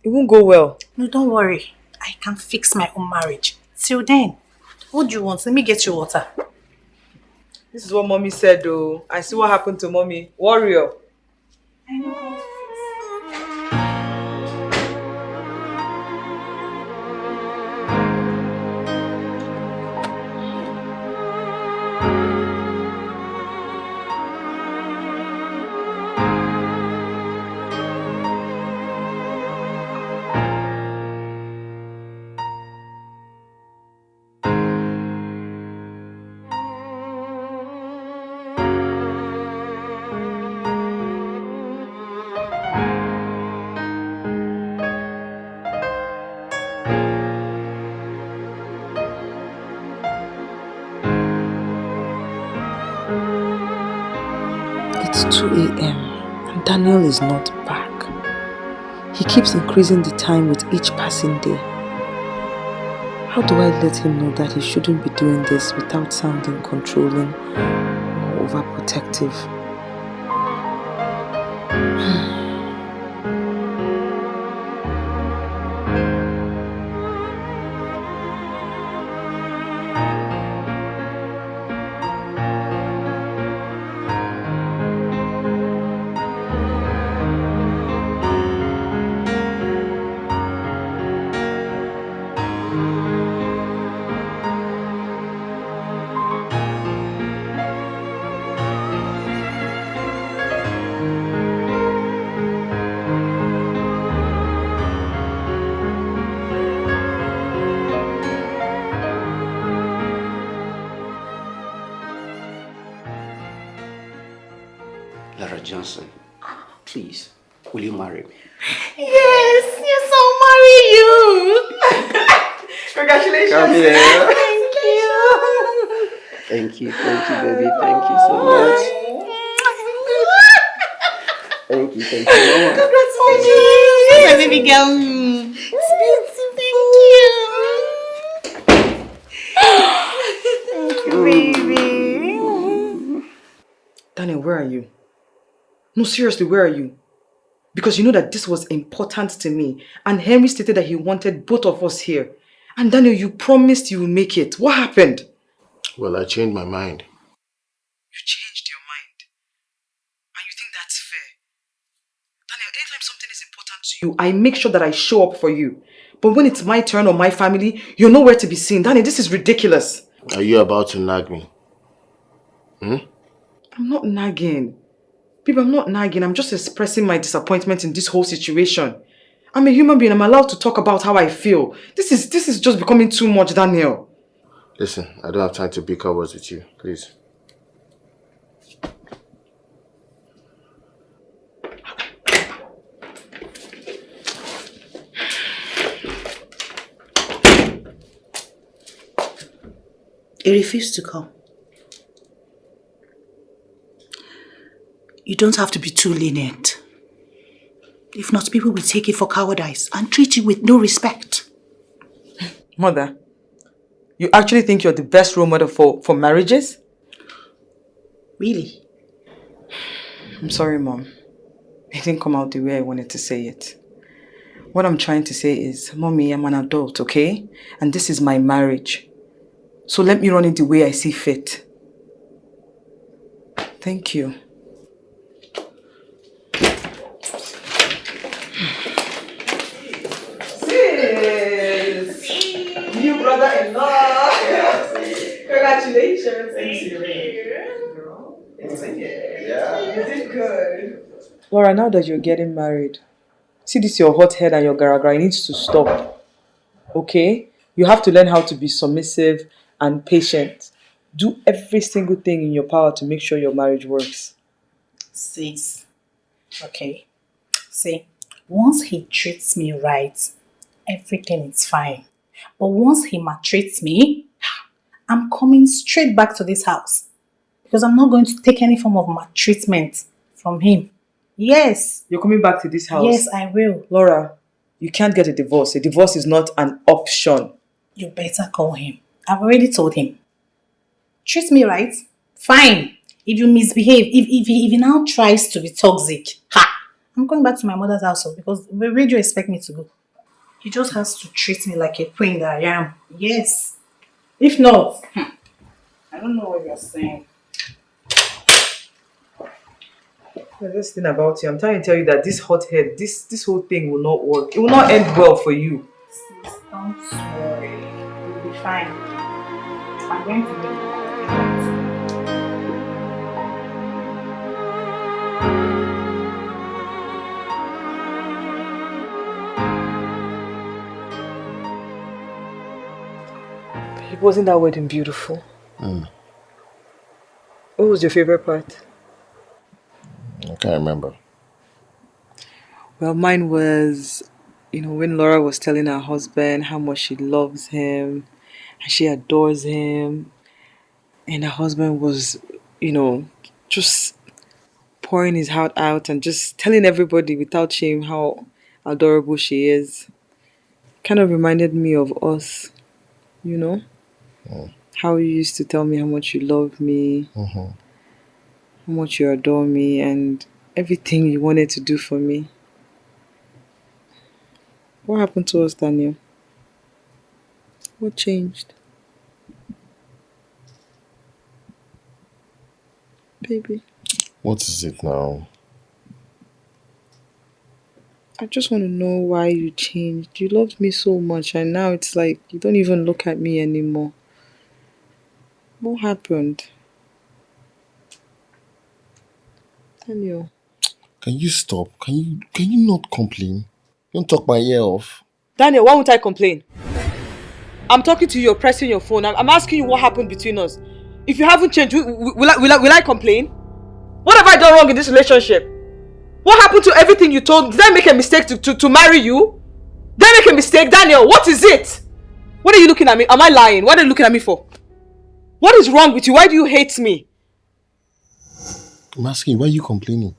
It won't go well. No, don't worry. I can fix my own marriage. Till then, what do you want? Let me get you water. This is what mommy said, though. I see what happened to mommy. Warrior. I know how to It's 2 a.m. and Daniel is not back. He keeps increasing the time with each passing day. How do I let him know that he shouldn't be doing this without sounding controlling or overprotective? Lara Johnson, please, will you marry me? Yes, yes, I'll marry you. Congratulations. Come here. Thank you. Thank you, baby. Thank you so much. Thank you, Mama. Congratulations. My baby girl. Thank you, baby. Daniel, where are you? No, seriously, where are you? Because you know that this was important to me. And Henry stated that he wanted both of us here. And Daniel, you promised you would make it. What happened? Well, I changed my mind. You changed your mind. And you think that's fair? Daniel, anytime something is important to you, I make sure that I show up for you. But when it's my turn or my family, you're nowhere to be seen. Daniel, this is ridiculous. Are you about to nag me? I'm not nagging. Babe, I'm not nagging. I'm just expressing my disappointment in this whole situation. I'm a human being. I'm allowed to talk about how I feel. This is just becoming too much, Daniel. Listen, I don't have time to bicker words with you. Please. He refused to come. You don't have to be too lenient. If not, people will take it for cowardice and treat you with no respect. Mother, you actually think you're the best role model for marriages? Really? I'm sorry, Mom. It didn't come out the way I wanted to say it. What I'm trying to say is, Mommy, I'm an adult, okay? And this is my marriage. So let me run it the way I see fit. Thank you. New brother-in-law. Congratulations. Thank you. Girl, it's yeah. You did good. Laura, now that you're getting married, see this your hot head and your gara-gara, it needs to stop. Okay? You have to learn how to be submissive and patient. Do every single thing in your power to make sure your marriage works. Sis, okay. See, once he treats me right, everything is fine. But once he maltreats me, I'm coming straight back to this house. Because I'm not going to take any form of maltreatment from him. Yes. You're coming back to this house? Yes, I will. Laura, you can't get a divorce. A divorce is not an option. You better call him. I've already told him. Treat me right, fine. If you misbehave, if he now tries to be toxic, I'm going back to my mother's house because where do you expect me to go? He just has to treat me like a queen that I am. Yes. If not, I don't know what you're saying. This thing about you, I'm trying to tell you that this hot head, this whole thing will not work. It will not end well for you. Sis, don't worry. You'll be fine. I'm going to make it. Wasn't that wedding beautiful? What was your favorite part? I can't remember. Well, mine was, when Laura was telling her husband how much she loves him and she adores him. And her husband was, just pouring his heart out and just telling everybody without shame how adorable she is. Kind of reminded me of us, you know? How you used to tell me how much you love me, how much you adore me, and everything you wanted to do for me. What happened to us, Daniel? What changed? Baby, What is it now? I just want to know why you changed. You loved me so much, and now it's like you don't even look at me anymore. What happened? Daniel. Can you stop? Can you not complain? Don't talk my ear off. Daniel, why won't I complain? I'm talking to you, you're pressing your phone. I'm asking you what happened between us. If you haven't changed, will I complain? What have I done wrong in this relationship? What happened to everything you told me? Did I make a mistake to marry you? Did I make a mistake? Daniel, what is it? What are you looking at me? Am I lying? What are you looking at me for? What is wrong with you? Why do you hate me? I'm asking you, why are you complaining?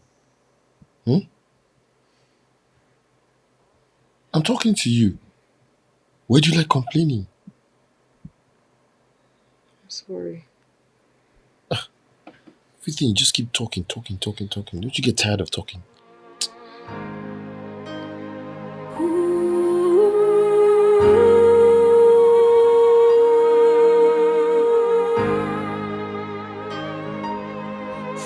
I'm talking to you. Why do you like complaining? I'm sorry. Everything, you just keep talking. Don't you get tired of talking?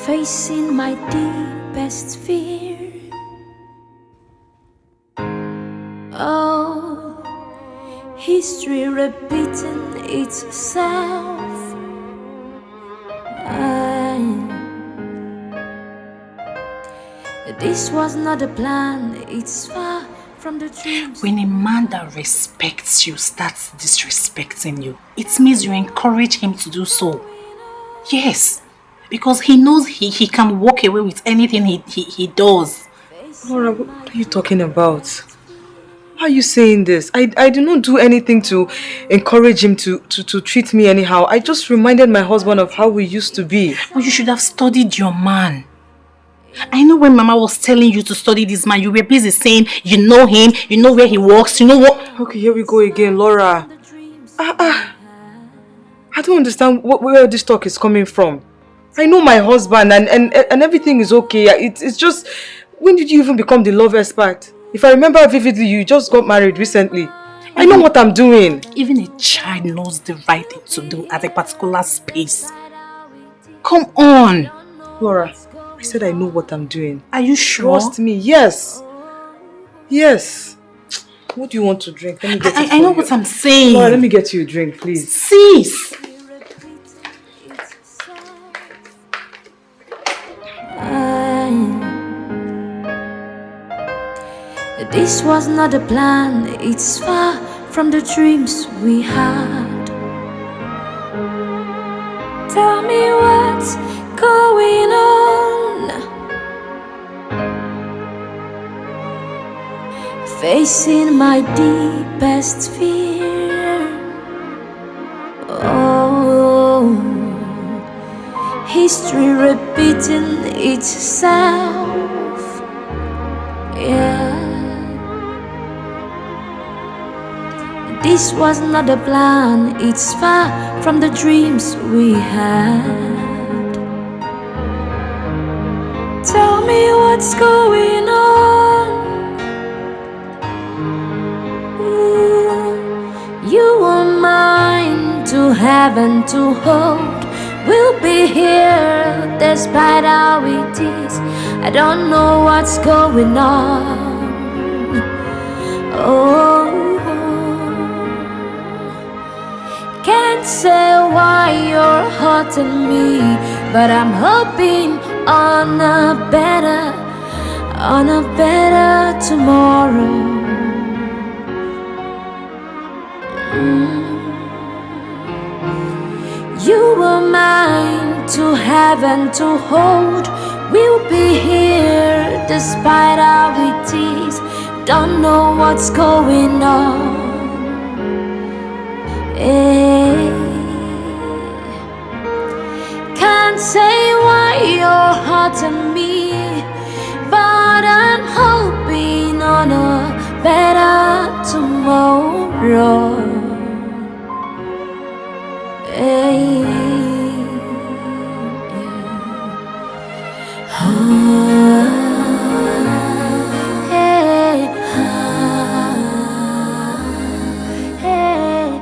Facing my deepest fear. Oh, history repeating itself. This was not a plan, it's far from the truth. When a man that respects you starts disrespecting you, it means you encourage him to do so. Yes, because he knows he can walk away with anything he does. Laura, what are you talking about? Why are you saying this? I did not do anything to encourage him to treat me anyhow. I just reminded my husband of how we used to be. But you should have studied your man. I know when Mama was telling you to study this man, you were busy saying you know him, you know where he works, you know what... Okay, here we go again, Laura. I don't understand where this talk is coming from. I know my husband and everything is okay. It's just... When did you even become the love expert? If I remember vividly, you just got married recently. I know what I'm doing. Even a child knows the right thing to do at a particular space. Come on. Laura, I said I know what I'm doing. Are you sure? Trust me, yes. Yes. What do you want to drink? Let me get it for I know you. what I'm saying. Laura, let me get you a drink, please. Cease. This was not a plan, it's far from the dreams we had. Tell me what's going on. Facing my deepest fear. Oh, history repeating itself. Yeah. This was not a plan, it's far from the dreams we had. Tell me what's going on. You were mine to have and to hold. We'll be here despite how it is. I don't know what's going on. Oh, can't say why you're hurting me, but I'm hoping on a better tomorrow. You were mine to have and to hold. We'll be here despite how it is. Don't know what's going on. Can't say why you're hurting me, out and hoping on a better tomorrow. Hey, yeah. Hey, hey.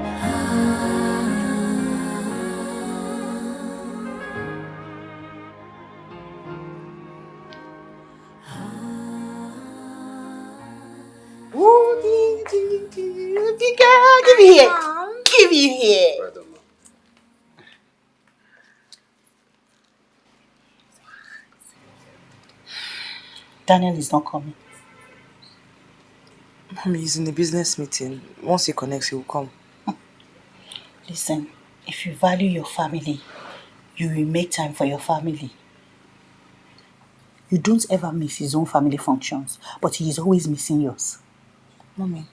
Ooh, the girl, give me here. Give me here. Daniel is not coming. Mommy, he's in a business meeting. Once he connects, he will come. Listen, if you value your family, you will make time for your family. You don't ever miss his own family functions, but he is always missing yours. Mommy,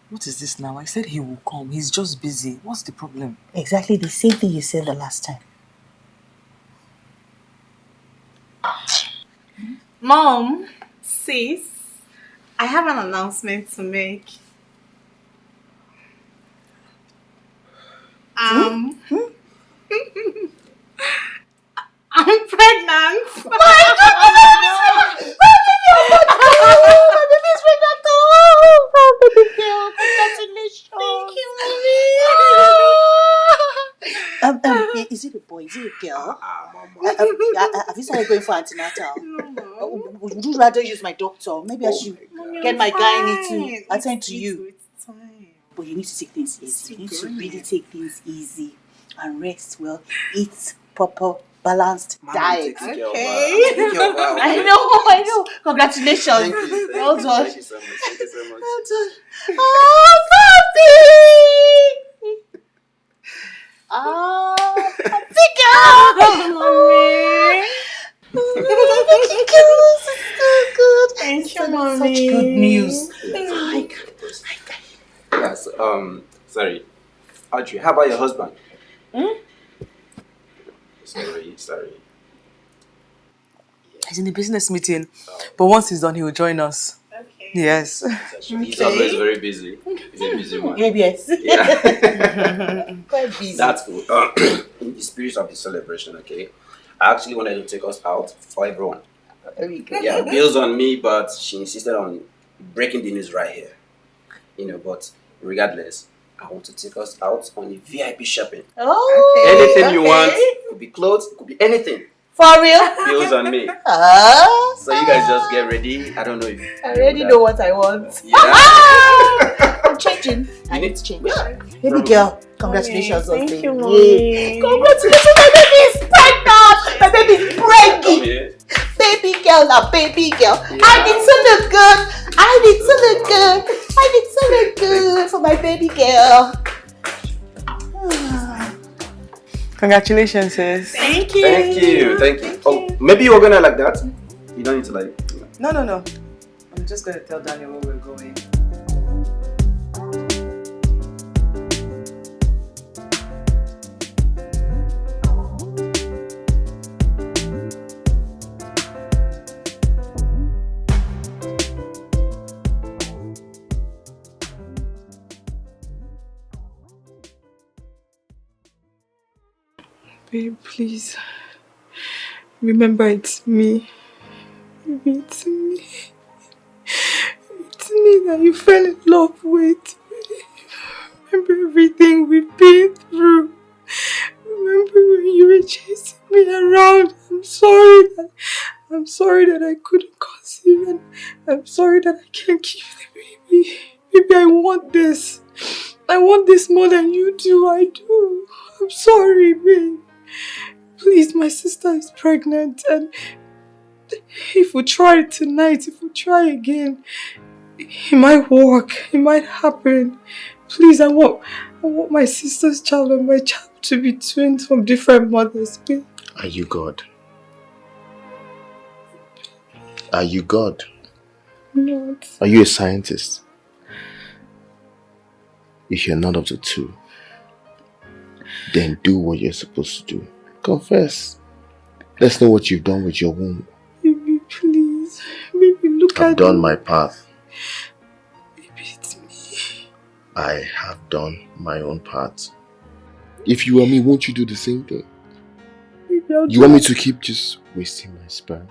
what is this now? I said he will come. He's just busy. What's the problem? Exactly the same thing you said the last time. Mom, sis, I have an announcement to make. I'm pregnant. My baby's pregnant too! Oh, baby girl, congratulations! Thank you, mommy! Is it a boy? Is it a girl? Have you started going for antenatal? No. Would you rather use my doctor? Maybe I should get my gynae to attend to you. It's time. But you need to take things easy. You need to really take things easy and rest well. Eat proper, balanced diet. Okay. I know. Congratulations. Thank you. Well done. Thank you so much. Thank you so much. Well done. Oh, papi! Papi girl! Thank you, Mommy. mommy. Such good news. Yes, sorry. Audrey, how about your husband? Sorry. He's in a business meeting. But once he's done, he will join us. Okay. Yes. He's always very busy. He's a busy man. Yes. Yeah. Quite busy. That's cool. In the spirit of the celebration, okay? I actually wanted to take us out for everyone. There we go. Yeah, Bill's on me, but she insisted on breaking the news right here. But regardless, I want to take us out on a VIP shopping. Oh, Anything you want. Could be clothes, could be anything. For real? Bill's on me. Ah, So you guys just get ready. I don't know if I already know what I want. Yeah. I'm changing. I need to change. Yeah. Baby girl, congratulations, Thank husband. you, mommy. Congratulations, my baby is pregnant. My baby is Come pregnant. here. Baby girl, now baby girl. Yeah. I need to look good for my baby girl. Congratulations, sis. Thank you. Thank you. Oh, maybe you were gonna like that. You don't need to like. No. I'm just going to tell Daniel where we're going. Babe, please. Remember, it's me. Baby, it's me. It's me that you fell in love with. Remember everything we've been through. Remember when you were chasing me around. I'm sorry that I couldn't conceive, and I'm sorry that I can't keep the baby. Baby, I want this. I want this more than you do. I do. I'm sorry, babe. Please, my sister is pregnant, and if we try it tonight, if we try again, it might work. It might happen. Please, I want my sister's child and my child to be twins from different mothers, babe. Are you God? Are you God? Not. Are you a scientist? If you're none of the two, then do what you're supposed to do. Confess. Let's know what you've done with your womb. Baby, please. Baby, I've done my path. Baby, it's me. I have done my own part. If you were me, won't you do the same thing? Baby, You want me to keep just wasting my sperm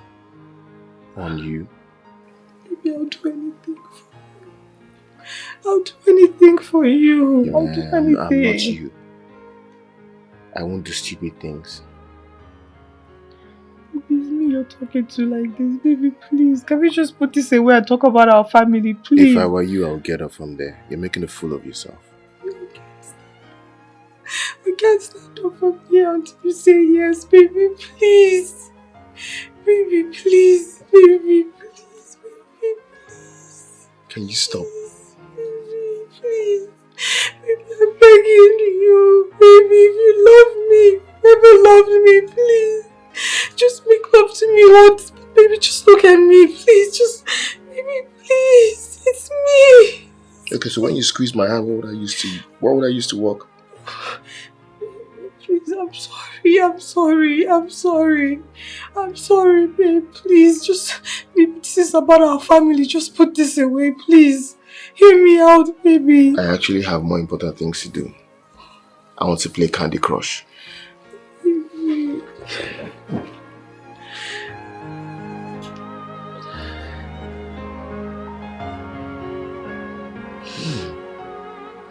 on you? Baby, I'll do anything for you. I'll do anything for you. Yeah, I'll do anything. I'm not you. I won't do stupid things. Baby, it's me you're talking to like this. Baby, please. Can we just put this away and talk about our family, please? If I were you, I would get up from there. You're making a fool of yourself. I can't stand up from here until you say yes, baby, please. Baby, please. Baby, please. Baby, please. Can you stop? Baby, please. Baby, I'm begging you. Baby, if you love me, never loved me, please. Just make love to me once. Baby, just look at me, please. Just, baby, please. It's me. Okay, so when you squeeze my hand, what would I use to walk? Please, I'm sorry, babe. Please, just, baby, this is about our family. Just put this away, please. Hear me out, baby. I actually have more important things to do. I want to play Candy Crush. Baby.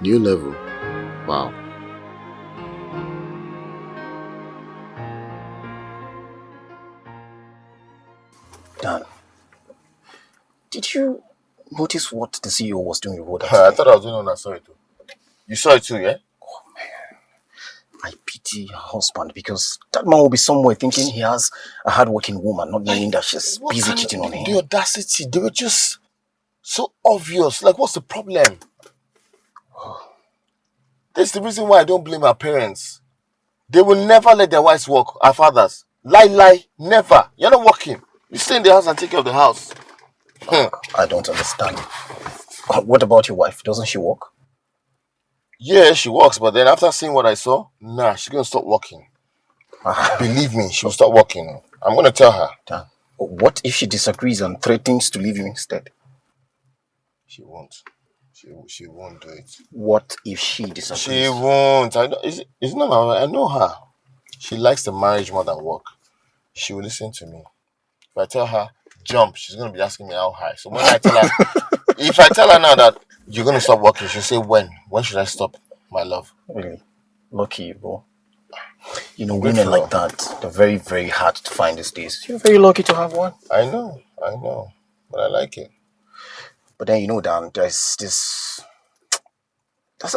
New level. Wow. Dan, did you notice what the CEO was doing with that? I thought I was doing on saw it too. You saw it too, yeah? Oh man, I pity her husband because that man will be somewhere thinking he has a hardworking woman, not knowing that she's busy cheating on him. The audacity, they were just so obvious. Like, what's the problem? That's the reason why I don't blame our parents. They will never let their wives work, our fathers. Lie, never. You're not working. You stay in the house and take care of the house. I don't understand. What about your wife? Doesn't she work? Yeah, she works, but then after seeing what I saw, nah, she's going to stop working. Believe me, she'll stop working. I'm going to tell her. Dan, what if she disagrees and threatens to leave you instead? She won't. She won't do it. What if she disagrees? She won't. It's not my, I know her. She likes the marriage more than work. She will listen to me. If I tell her, jump, she's going to be asking me how high. So when I tell her, if I tell her now that you're going to stop working, she'll say, when? When should I stop, my love? Really? Lucky you, bro. You know, women like that, they're very, very hard to find these days. You're very lucky to have one. I know. But I like it. But then, you know, Dan, there's this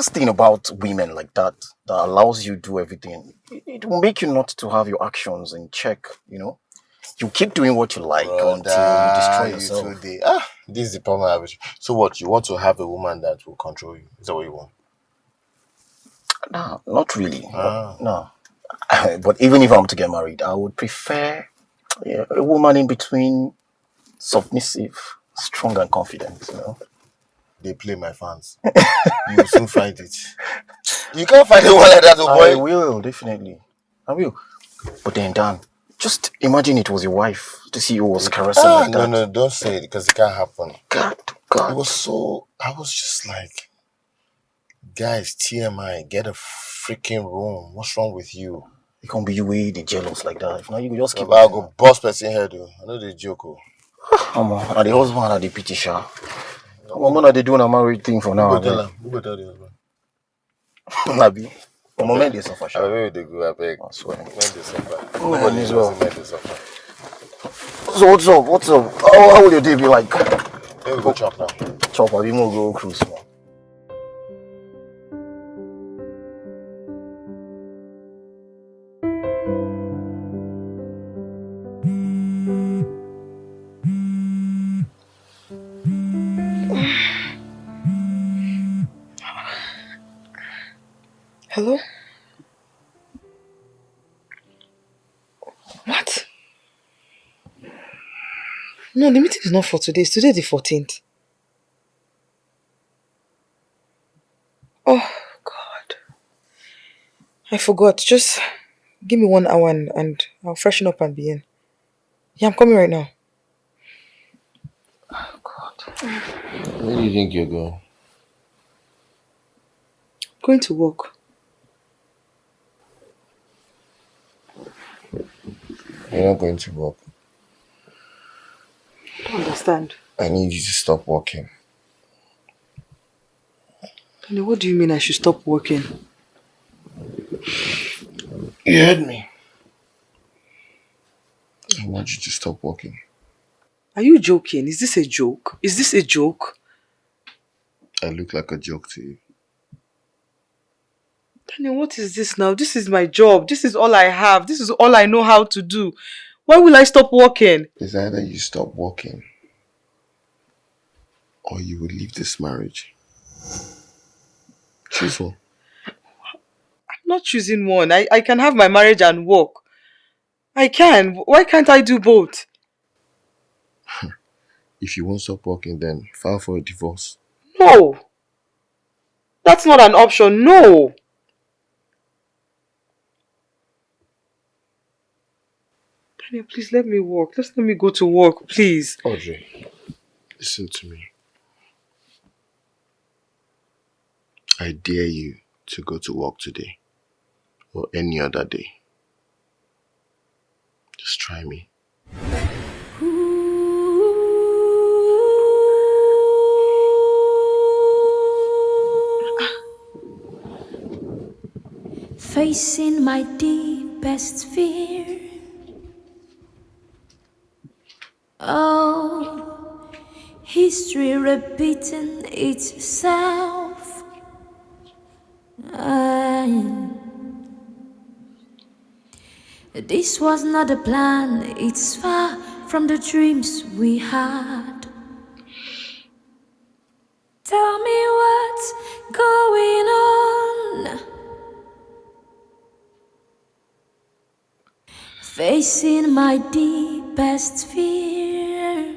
thing about women like that allows you to do everything. It will make you not to have your actions in check, you know. You keep doing what you like until you destroy yourself. This is the problem I have with you. So what, you want to have a woman that will control you? Is that what you want? No, not really. No. But even if I'm to get married, I would prefer a woman in between, submissive, strong and confident, you know. They play my fans. You will soon find it. You can't find a one like that, oh boy. I will, definitely. I will. But then, Dan, just imagine it was your wife. The CEO was caressing like that. No, don't say it because it can't happen. God. It was so... I was just like... Guys, TMI, get a freaking room. What's wrong with you? It can't be you way the jealous like that. If not, you could just keep... I'll go boss person here, though. I know they joke. Are the husband at the pity sha? Mama, they doing a married thing for now. Who go tell the husband? Nabi. Mama, they suffer sha. Where they go, I beg. I swear. When they suffer. Nobody as well. When they suffer. So what's up? How will your day be like? Let me go chop now. Chop, I'll be more go cruise. Hello? What? No, the meeting is not for today. It's today the 14th. Oh, God. I forgot. Just give me 1 hour and I'll freshen up and be in. Yeah, I'm coming right now. Oh, God. Where do you think you're going? Going to work. You're not going to work. I don't understand. I need you to stop working. Honey, what do you mean I should stop working? You heard me. I want you to stop working. Are you joking? Is this a joke? Is this a joke? I look like a joke to you. Daniel, what is this now? This is my job. This is all I have. This is all I know how to do. Why will I stop working? It's either you stop working or you will leave this marriage. Choose one. I'm not choosing one. I can have my marriage and work. I can. Why can't I do both? If you won't stop working, then file for a divorce. No. That's not an option. No. Daniel, please let me work. Just let me go to work, please. Audrey, listen to me. I dare you to go to work today or any other day. Just try me. Facing my deepest fear. Oh, history repeating itself. This was not a plan, it's far from the dreams we had. Tell me what's going on. Facing my deepest fear.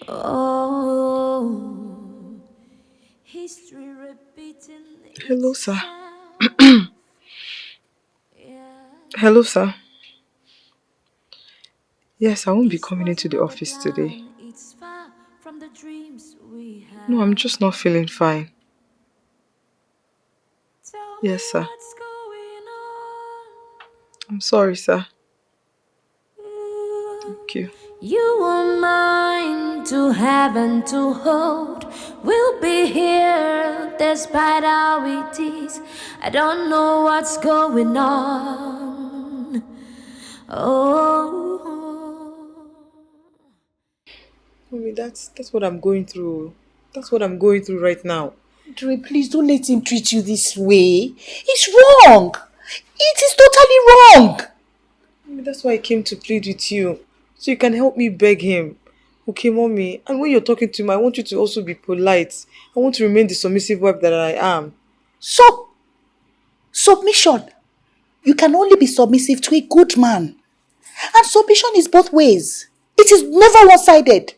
Oh, history repeating. Hello, sir. Hello, sir. Yes, I won't be coming into the office today. No, I'm just not feeling fine. Yes, sir. I'm sorry, sir. Thank you. You are mine to have and to hold. We'll be here despite how it is. I don't know what's going on. Oh, Mommy, that's what I'm going through. That's what I'm going through right now. Dre, please don't let him treat you this way. It's wrong. It is totally wrong. Mommy, that's why I came to plead with you. So you can help me beg him. Okay, Mommy? And when you're talking to him, I want you to also be polite. I want to remain the submissive wife that I am. So, submission. You can only be submissive to a good man. And submission is both ways. It is never one-sided.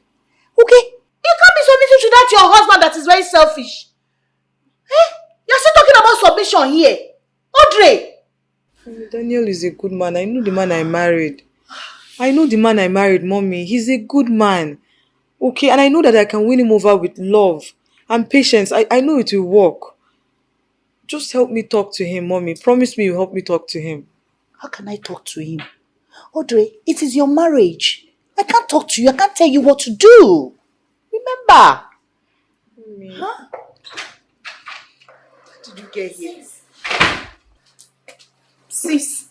Okay? You can't be submissive to that your husband that is very selfish. Eh? You're still talking about submission here. Audrey! Daniel is a good man. I know the man I married. Mommy. He's a good man. Okay, and I know that I can win him over with love and patience. I know it will work. Just help me talk to him, Mommy. Promise me you'll help me talk to him. How can I talk to him? Audrey, it is your marriage. I can't talk to you. I can't tell you what to do. Remember. Mommy. Huh? How did you get here? Sis,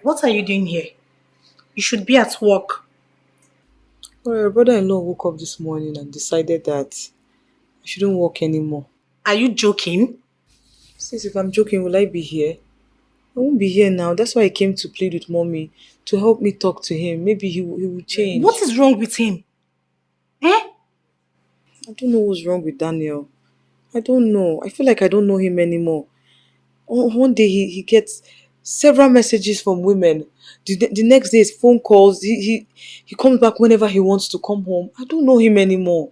what are you doing here? You should be at work. Well, your brother-in-law woke up this morning and decided that I shouldn't work anymore. Are you joking? Sis, if I'm joking, will I be here? I won't be here now. That's why I came to plead with Mommy to help me talk to him. Maybe he will change. What is wrong with him? Eh? I don't know what's wrong with Daniel. I don't know. I feel like I don't know him anymore. One day he gets several messages from women. The next day is phone calls. He comes back whenever he wants to come home. I don't know him anymore.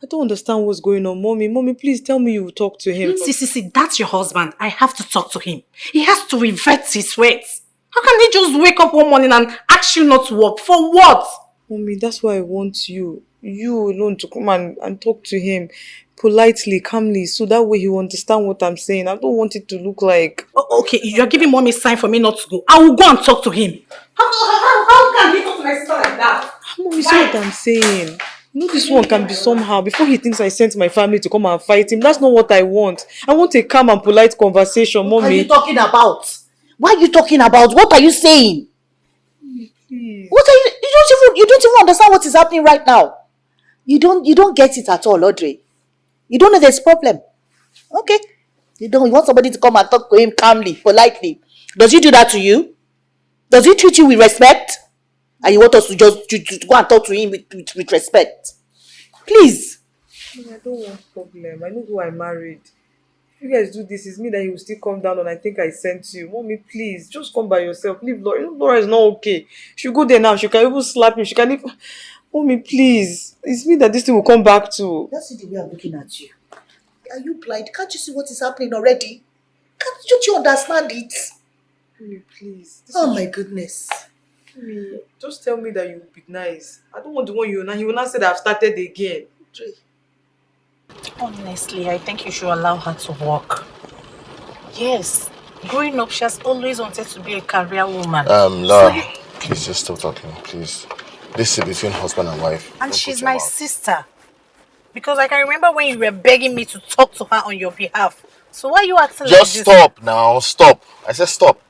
I don't understand what's going on. Mommy, please tell me you will talk to him. See, that's your husband. I have to talk to him. He has to revert his words. How can he just wake up one morning and ask you not to work? For what? Mommy, that's why I want you alone to come and talk to him politely, calmly, so that way he will understand what I'm saying. I don't want it to look like... Okay, you're giving mommy a sign for me not to go. I will go and talk to him. How can he talk to my sister like that? Mommy, see what I'm saying? You know this one can be somehow. Before he thinks I sent my family to come and fight him, that's not what I want. I want a calm and polite conversation, Mommy. What are you talking about? What are you talking about? What are you saying? Please. What are you don't even understand what is happening right now. You don't get it at all, Audrey. You don't know there's a problem. Okay. You want somebody to come and talk to him calmly, politely. Does he do that to you? Does he treat you with respect? And you want us to just to go and talk to him with respect? Please. I don't want problem. I know who I married. If you guys do this, it's me that you will still come down and I think I sent you. Mommy, please, just come by yourself. Leave Laura. Laura is not okay. She go there now. She can even slap him. She can even... Mommy, please. It's me that this thing will come back to. That's the way I'm looking at you. Are you blind? Can't you see what is happening already? Don't you understand it? Mommy, please. Oh my goodness. Mommy, just tell me that you will be nice. I don't want to warn you now. He will not say that I've started again. Honestly, I think you should allow her to work. Yes. Growing up, she has always wanted to be a career woman. Laura, please just stop talking, please. This is between husband and wife. And she's my sister. Because I can remember when you were begging me to talk to her on your behalf. So why are you acting like this? Just stop now, stop. I said stop.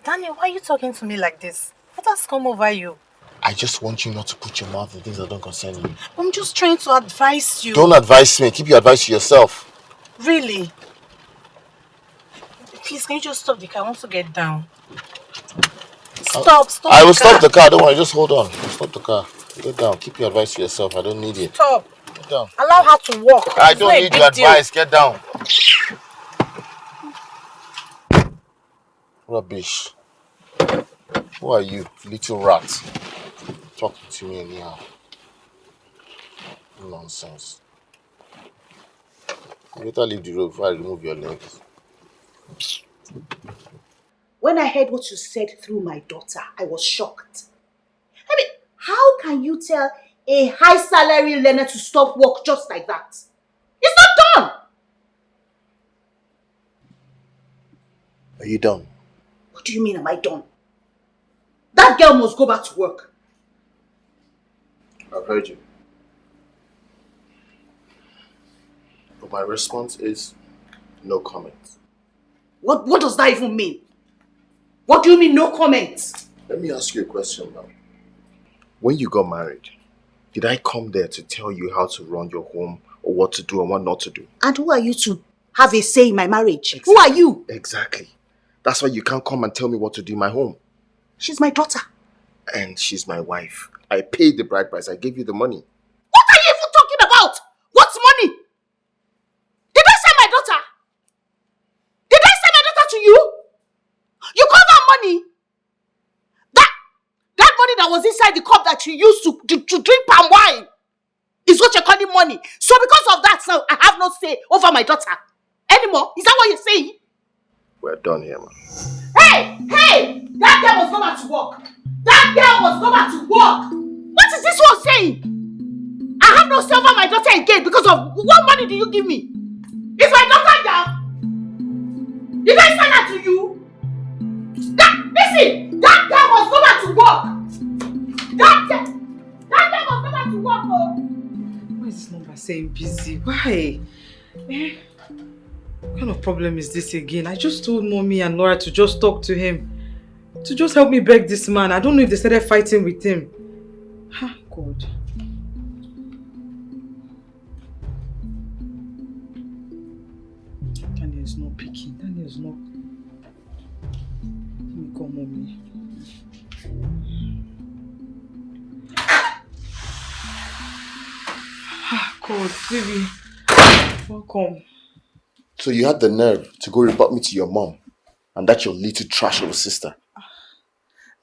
Daniel, why are you talking to me like this? What has come over you? I just want you not to put your mouth in things that don't concern you. I'm just trying to advise you. Don't advise me. Keep your advice to yourself. Really? Please, can you just stop the car? I want to get down. Stop. I will stop the car. Don't worry. Just hold on. Stop the car. Get down. Keep your advice to yourself. I don't need it. Stop. Get down. Allow her to walk. I don't need your advice. Get down. Rubbish. Who are you, little rat? Talking to me anyhow. Nonsense. You better leave the road before I remove your legs. When I heard what you said through my daughter, I was shocked. I mean, how can you tell a high salary learner to stop work just like that? It's not done! Are you done? What do you mean, am I done? That girl must go back to work. I've heard you. But my response is no comment. What does that even mean? What do you mean, no comment? Let me ask you a question now. When you got married, did I come there to tell you how to run your home or what to do and what not to do? And who are you to have a say in my marriage? Exactly. Who are you? Exactly. That's why you can't come and tell me what to do in my home. She's my daughter. And she's my wife. I paid the bride price. I gave you the money. What are you even talking about? What's money? Did I sell my daughter? Did I sell my daughter to you? You call that money? That money that was inside the cup that you used to drink palm wine is what you're calling money. So because of that, now I have no say over my daughter anymore. Is that what you're saying? We're done here, man. Hey! That girl must go back to work. That girl must go back to work. What is this one saying? I have no say over my daughter again because of what money do you give me? Is my daughter down? Did I send her to you? Listen! That girl must go back to work. That girl must go back to work. Oh. Why is this number saying busy? Why? What kind of problem is this again? I just told Mommy and Laura to just talk to him. To just help me beg this man. I don't know if they started fighting with him. God. Daniel is not picking. Daniel is not... Let me call Mommy. God, baby. Welcome. So you had the nerve to go report me to your mom, and that's your little trash of a sister.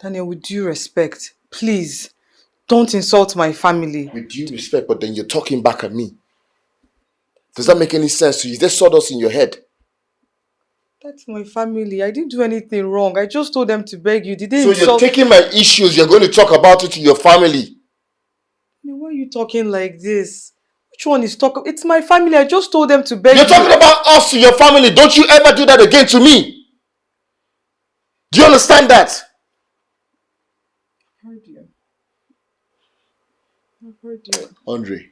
Daniel, with due respect, please, don't insult my family. With due respect, but then you're talking back at me. Does that make any sense to you? Is there sawdust in your head? That's my family. I didn't do anything wrong. I just told them to beg you. Did they So insult... you're taking my issues, you're going to talk about it to your family. are you talking like this? Which one is talking? It's my family. I just told them to beg You're you. talking about us to your family. Don't you ever do that again to me. Do you understand that? I've heard you. I've heard you. Andre.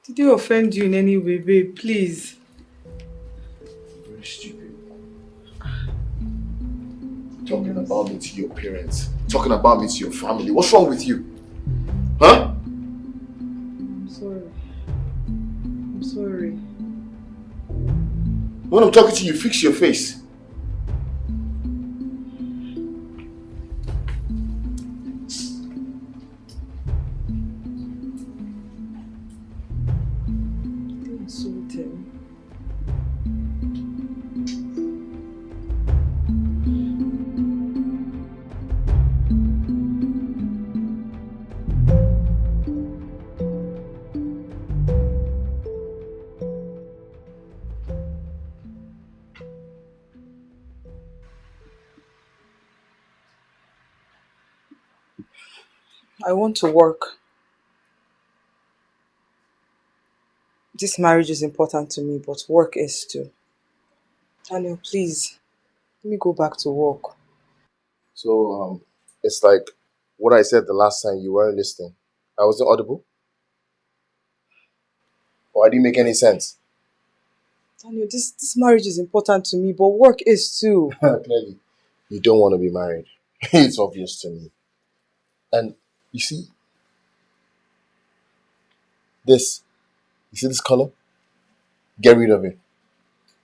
Did they offend you in any way, babe? Please. Very stupid. Talking about me to your parents. Talking about me to your family. What's wrong with you? Huh? I'm sorry. I'm sorry. When I'm talking to you, fix your face. Don't insult him. I want to work. This marriage is important to me, but work is too. Daniel, please, let me go back to work. So, it's like what I said the last time, you weren't listening. I wasn't audible? Or I didn't make any sense? Daniel, this marriage is important to me, but work is too. Clearly, you don't want to be married. It's obvious to me. And you see, this, you see this color? Get rid of it.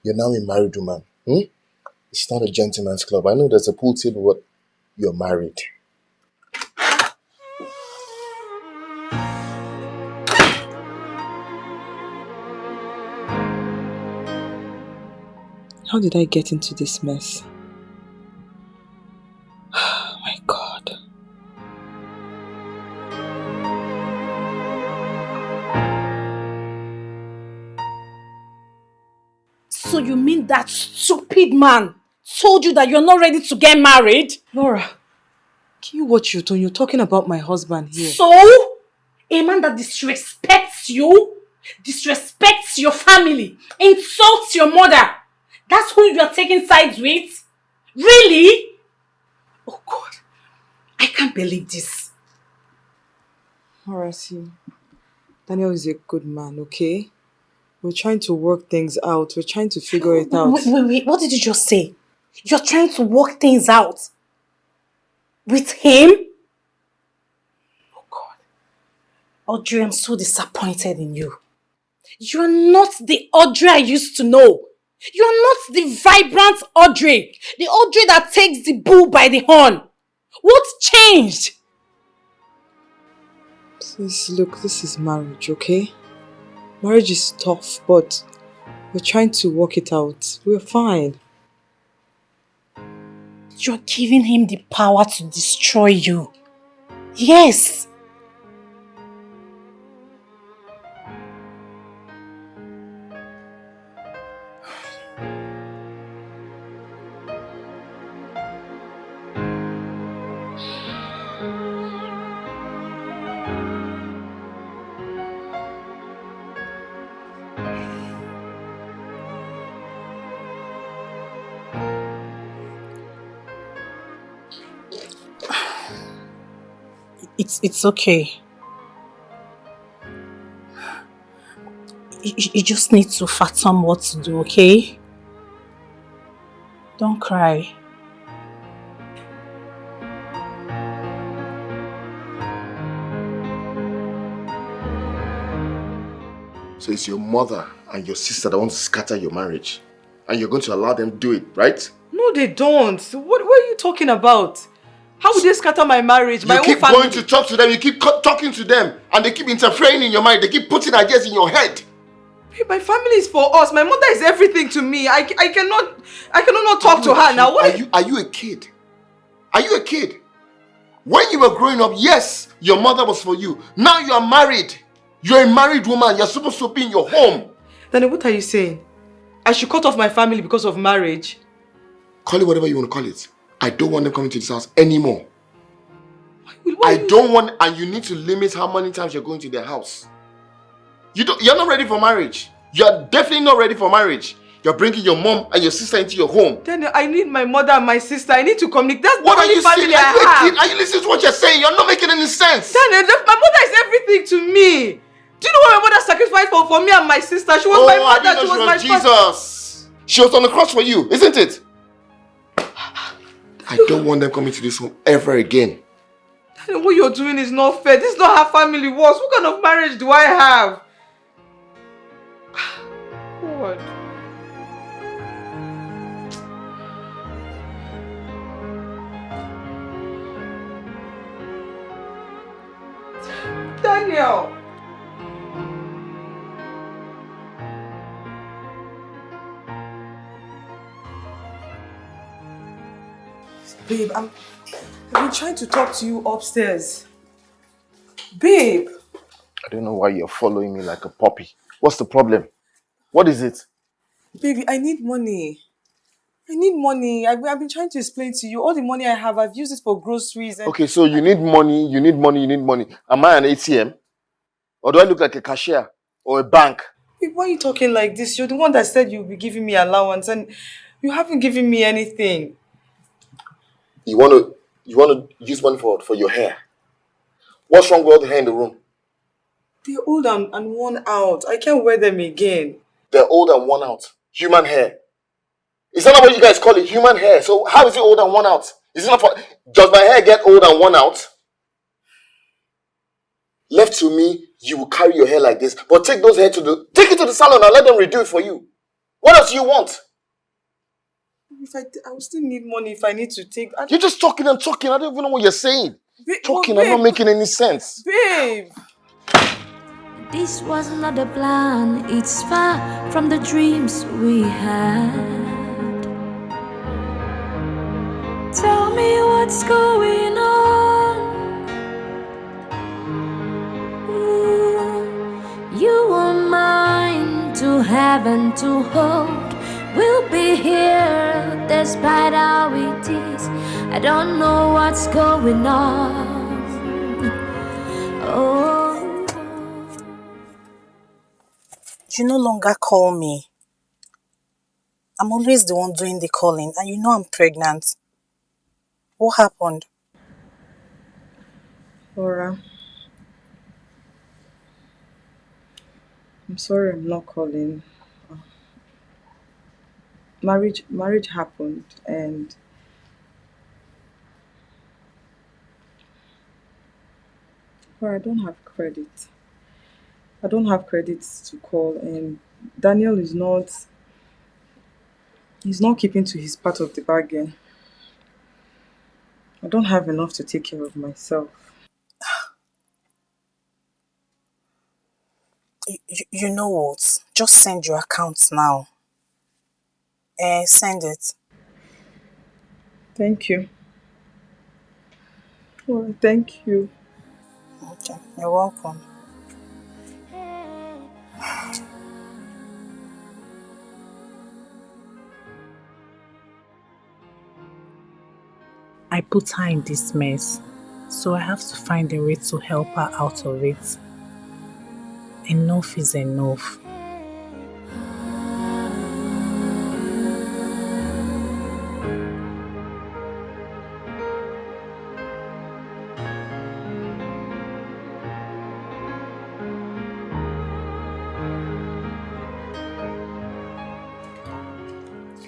You're now a married woman. It's not a gentleman's club. I know there's a pool table, but you're married. How did I get into this mess? Oh my God. So you mean that stupid man told you that you're not ready to get married? Laura, can you watch your tone? You're talking about my husband here. So? A man that disrespects you, disrespects your family, insults your mother. That's who you're taking sides with? Really? Oh God, I can't believe this. Laura, see, Daniel is a good man, okay? We're trying to work things out. We're trying to figure it out. Wait. What did you just say? You're trying to work things out with him? Oh God. Audrey, I'm so disappointed in you. You're not the Audrey I used to know. You're not the vibrant Audrey. The Audrey that takes the bull by the horn. What's changed? Please, look, this is marriage, okay? Marriage is tough, but we're trying to work it out. We're fine. You're giving him the power to destroy you. Yes. It's okay. You just need to fathom what to do, okay? Don't cry. So it's your mother and your sister that want to scatter your marriage. And you're going to allow them do it, right? No, they don't. What are you talking about? How would they scatter my marriage, my You own keep family? going to talk to them, you keep talking to them, and they keep interfering in your mind, they keep putting ideas in your head. Hey, my family is for us. My mother is everything to me. I cannot not talk to her now. What? Are you a kid? Are you a kid? When you were growing up, yes, your mother was for you. Now you are married. You're a married woman. You're supposed to be in your home. Danny, what are you saying? I should cut off my family because of marriage? Call it whatever you want to call it. I don't want them coming to this house anymore. I don't want, and you need to limit how many times you're going to their house. You're not ready for marriage. You're definitely not ready for marriage. You're bringing your mom and your sister into your home. Daniel, I need my mother and my sister. I need to communicate. That's What the are only you family saying? I have. Are you listening to what you're saying? You're not making any sense. Daniel, my mother is everything to me. Do you know what my mother sacrificed for me and my sister? She was my mother. I didn't know she was Jesus. She was on the cross for you, isn't it? I don't want them coming to this home ever again. Daniel, what you're doing is not fair. This is not how family works. What kind of marriage do I have? God. Daniel. Babe, I've been trying to talk to you upstairs. Babe. I don't know why you're following me like a puppy. What's the problem? What is it? Baby, I need money. I need money. I've been trying to explain to you. All the money I have, I've used it for groceries. And Okay, so you need money, you need money, you need money. Am I an ATM? Or do I look like a cashier? Or a bank? Babe, why are you talking like this? You're the one that said you'll be giving me allowance and you haven't given me anything. You want to use money for your hair? What's wrong with all the hair in the room? They're old and worn out. I can't wear them again. They're old and worn out. Human hair. Is that not what you guys call it? Human hair. So how is it old and worn out? Is it not for... Does my hair get old and worn out? Left to me, you will carry your hair like this. But take those hair take it to the salon and let them redo it for you. What else do you want? I will still need money if I need to take... You're just talking and talking. I don't even know what you're saying. Talking and not making any sense. Babe! This was not the plan, it's far from the dreams we had. Tell me what's going on. You are mine to have and to hold. We'll be here despite how it is. I don't know what's going on. Oh. You no longer call me. I'm always the one doing the calling, and you know I'm pregnant. What happened? Laura, I'm sorry I'm not calling. Marriage happened and Laura, I don't have credit. I don't have credits to call, and Daniel he's not keeping to his part of the bargain. I don't have enough to take care of myself. You know what? Just send your account now. Send it. Thank you. Laura, thank you. Okay, you're welcome. I put her in this mess, so I have to find a way to help her out of it. Enough is enough.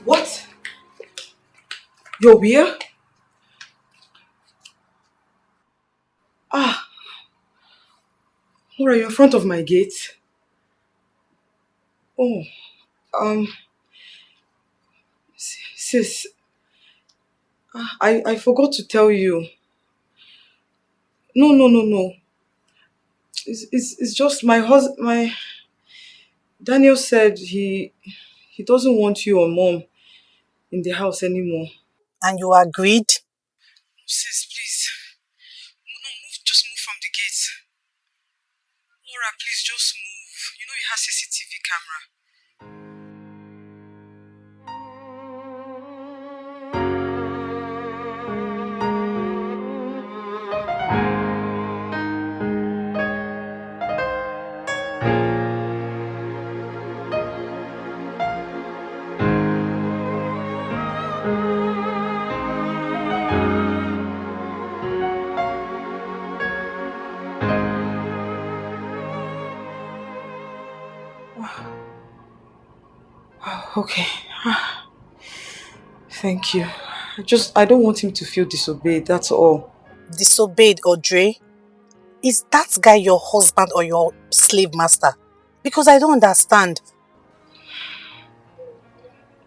What? You're here? Ah, Laura, you're in front of my gate. Oh, sis, I forgot to tell you. No. It's just my Daniel said he doesn't want you or mom in the house anymore. And you agreed? Sis, please. No, just move from the gate. Laura, please just move. You know he has CCTV camera. Okay. Thank you. I don't want him to feel disobeyed, that's all. Disobeyed, Audrey? Is that guy your husband or your slave master? Because I don't understand.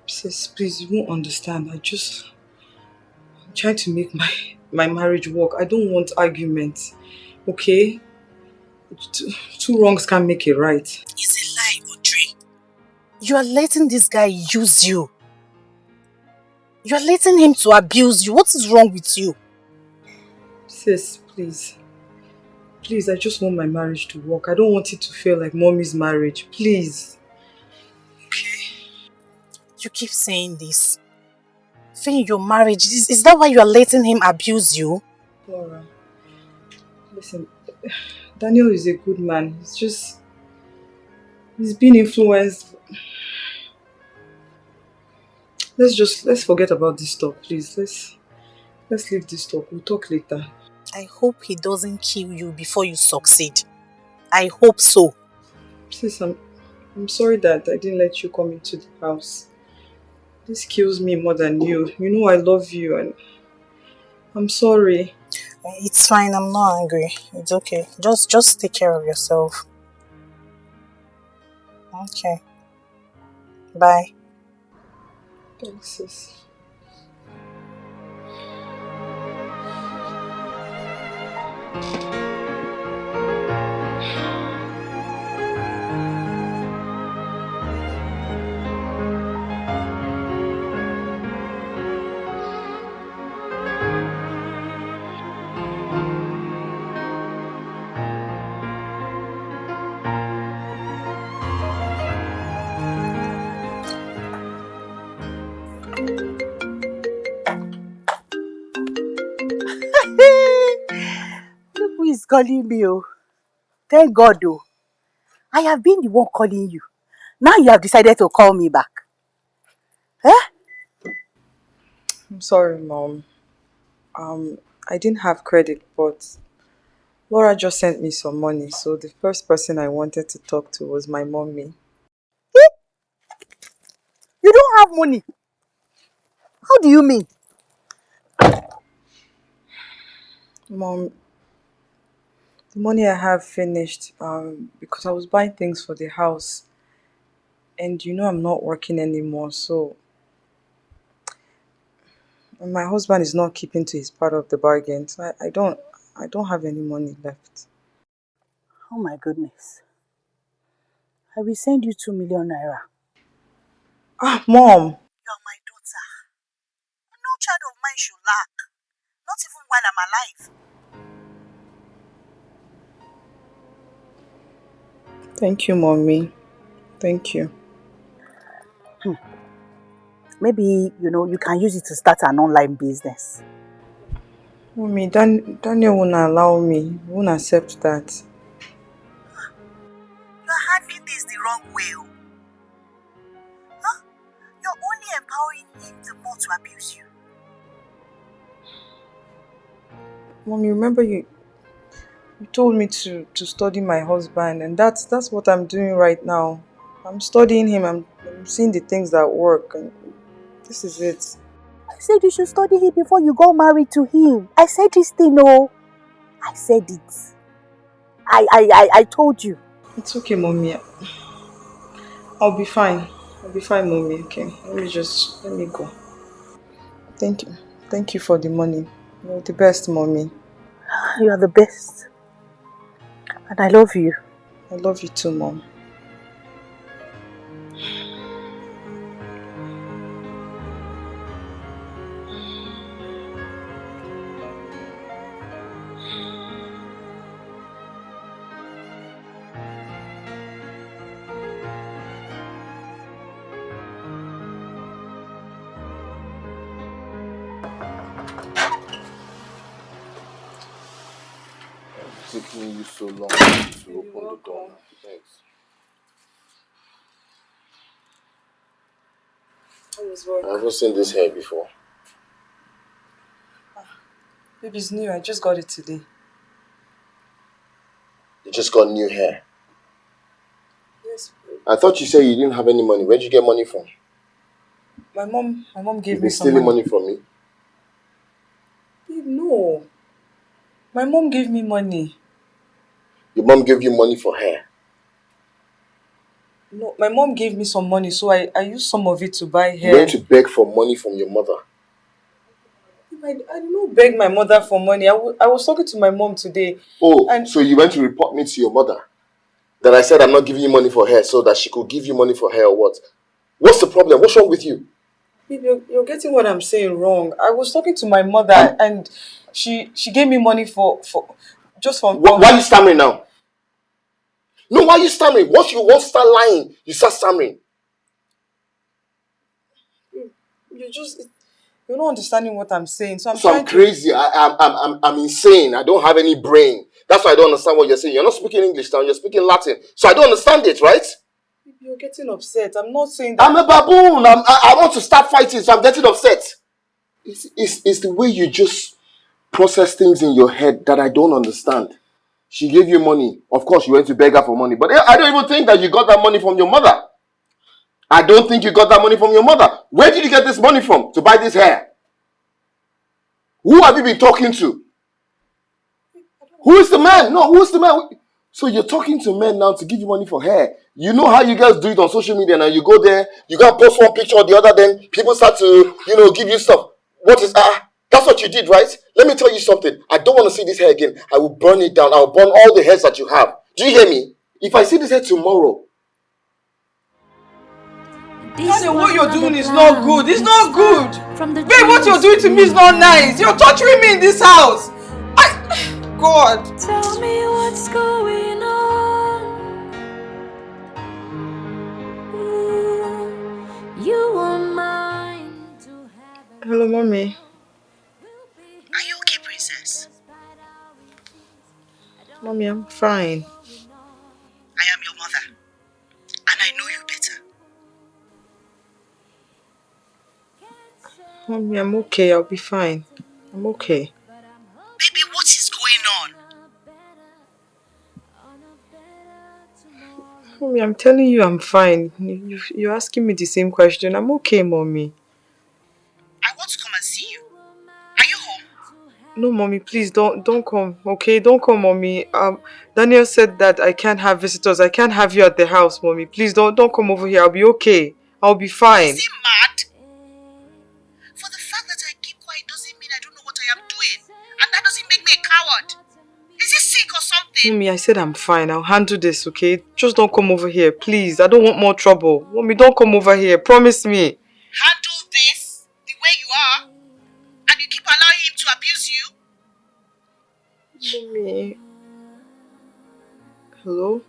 Sis, please, you won't understand. I'm trying to make my marriage work. I don't want arguments. Okay? Two wrongs can't make it right. It's a lie, Audrey. You are letting this guy use you. You are letting him to abuse you. What is wrong with you? Sis, please. Please, I just want my marriage to work. I don't want it to feel like mommy's marriage. Please. You keep saying this. Feeling your marriage, is that why you are letting him abuse you? Laura, listen. Daniel is a good man. He's been influenced. Let's forget about this talk, please. Let's leave this talk. We'll talk later. I hope he doesn't kill you before you succeed. I hope so. Sis, I'm sorry that I didn't let you come into the house. This kills me more than you. You know I love you and I'm sorry. It's fine, I'm not angry. It's okay. Just take care of yourself. Okay. Bye. Thanks, sis. Look who is calling me. Oh. Thank God though. I have been the one calling you. Now you have decided to call me back. Eh? I'm sorry, Mom. Um, I didn't have credit, but Laura just sent me some money, so the first person I wanted to talk to was my mommy. You don't have money. How do you mean? Mom, the money I have finished because I was buying things for the house, and you know I'm not working anymore, so my husband is not keeping to his part of the bargain, so I don't have any money left. Oh my goodness. I will send you 2 million naira. Ah, Mom! You're my daughter. No child of mine should lack. Not even while I'm alive. Thank you, Mommy. Thank you. Maybe, you can use it to start an online business. Mommy, Daniel won't allow me. He won't accept that. You're handling this the wrong way. Huh? You're only empowering him the more to abuse you. Mommy, remember you told me to study my husband, and that's what I'm doing right now. I'm studying him. I'm seeing the things that work, and this is it. I said you should study him before you got married to him. I said this thing, I said it. I told you. It's okay, Mommy. I'll be fine. I'll be fine, Mommy. Okay, let me go. Thank you. Thank you for the money. You're the best, Mommy. You are the best. And I love you. I love you too, Mom. Taking you so long to open the door. Thanks. I haven't seen this hair before. Baby, it's new. I just got it today. You just got new hair. Yes. I thought you said you didn't have any money. Where'd you get money from? My mom gave You've me been some stealing money. money from me. Babe, no. My mom gave me money. Your mom gave you money for hair. No, my mom gave me some money, so I used some of it to buy You went hair. to beg for money from your mother. I did not beg my mother for money. I was talking to my mom today. Oh, And so you went to report me to your mother? That I said I'm not giving you money for hair so that she could give you money for hair or what? What's the problem? What's wrong with you? babe, you're getting what I'm saying wrong. I was talking to my mother and she gave me money for just for Why are you stammering now? No, why are you stammering? Once you won't start lying, you start stammering. you're not understanding what I'm saying. So I'm crazy. I'm insane. I don't have any brain. That's why I don't understand what you're saying. You're not speaking English now. You're speaking Latin. So I don't understand it, right? You're getting upset. I'm not saying that. I'm a baboon. I want to start fighting, so I'm getting upset. It's the way you just process things in your head that I don't understand. She gave you money. Of course, you went to beg her for money. But I don't even think that you got that money from your mother. I don't think you got that money from your mother. Where did you get this money from to buy this hair? Who have you been talking to? Who is the man? No, who is the man? So you're talking to men now to give you money for hair. You know how you guys do it on social media now. You go there, you gotta post one picture or the other, then people start to, give you stuff. What is that's what you did, right? Let me tell you something. I don't want to see this hair again. I will burn it down. I will burn all the hairs that you have. Do you hear me? If I see this hair tomorrow. Daniel, what you're doing is not good. It's not good. Babe, what you're doing to me is not nice. You're torturing me in this house. God. Tell me what's going on. Ooh, you want mine to have. Hello, mommy. Are you okay, princess? Mommy, I'm fine. I am your mother, and I know you better. Mommy, I'm okay. I'll be fine. I'm okay. Baby, what is going on? Mommy, I'm telling you I'm fine. You're asking me the same question. I'm okay, mommy. I want to come and see you. Are you home? No, mommy, please don't come. Okay, don't come, mommy. Daniel said that I can't have visitors. I can't have you at the house, mommy. Please don't come over here. I'll be okay. I'll be fine. Is he mad? For the fact that I keep quiet doesn't mean I don't know what I am doing. And that doesn't make me a coward. Is he sick or something? Mommy, I said I'm fine. I'll handle this, okay? Just don't come over here, please. I don't want more trouble. Mommy, don't come over here. Promise me. Handle this the way you are? And you keep allowing him to abuse you? Mommy. Hello?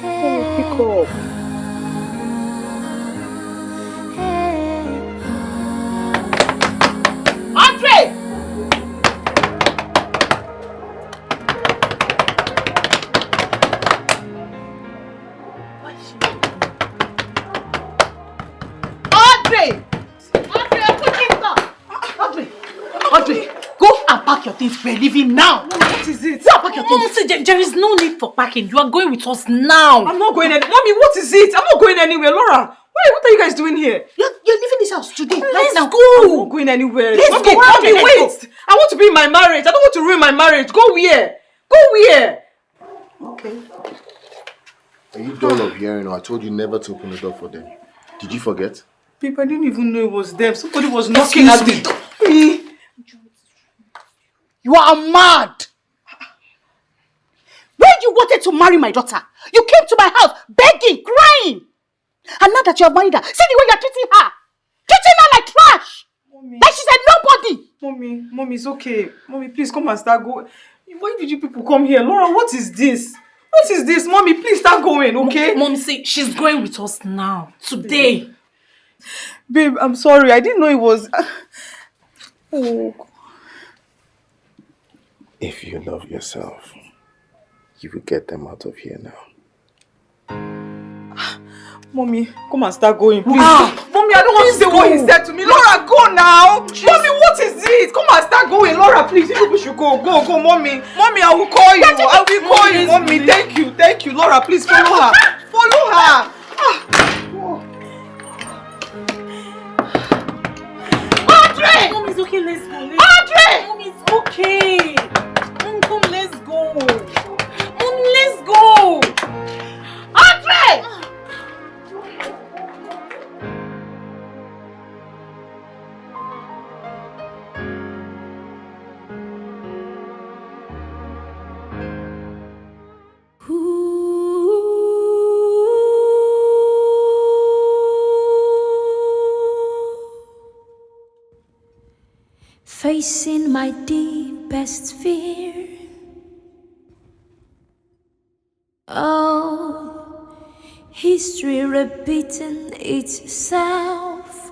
Mommy, pick up. Andre! Andre! Andre, open this door! Andre, go and pack your things. We're leaving now. What is it? Go and pack your things. See, there is no need for packing. You are going with us now. I'm not going anywhere. Mommy, what is it? I'm not going anywhere. Laura, what are you guys doing here? You're leaving this house today, right Let's now. go. I'm not going anywhere. Let's Mommy, go. Mommy, Let's wait. go. I want to be in my marriage. I don't want to ruin my marriage. Go where? Go where? Okay. Are you done of hearing? I told you never to open the door for them. Did you forget? People, I didn't even know it was them. Somebody was knocking at the door. Me. You are mad. When you wanted to marry my daughter, you came to my house begging, crying. And now that you have married her, see the way you are treating her. Treating her like trash. Mommy. Like she's a nobody. Mommy, it's okay. Mommy, please come and start going. Why did you people come here? Laura, what is this? What is this? Mommy, please start going, okay? Mom, see, she's going with us now. Today. Babe, I'm sorry. I didn't know it was... Oh. If you love yourself, you will get them out of here now. Mommy, come and start going, please. Mommy, I don't want to say what he said to me. Laura, go now. Mommy, what is it? Come and start going. Laura, please, you people should go. Go, mommy. Mommy, I will call you. I will call you, mommy. Thank you. Laura, please follow her. Follow her. Audrey! Mom, it's okay, let's go. Audrey! Mom, it's okay. Mom, come, let's go. Mom, let's go. Audrey! Facing my deepest fear. Oh, history repeating itself.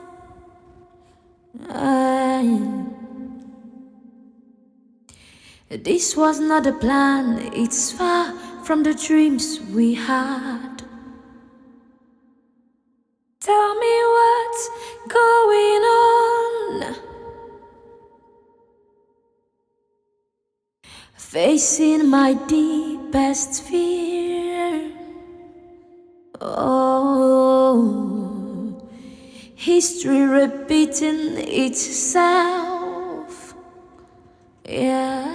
This was not the plan, it's far from the dreams we had. Tell me what's going on. Facing my deepest fear. Oh, history repeating itself. Yeah.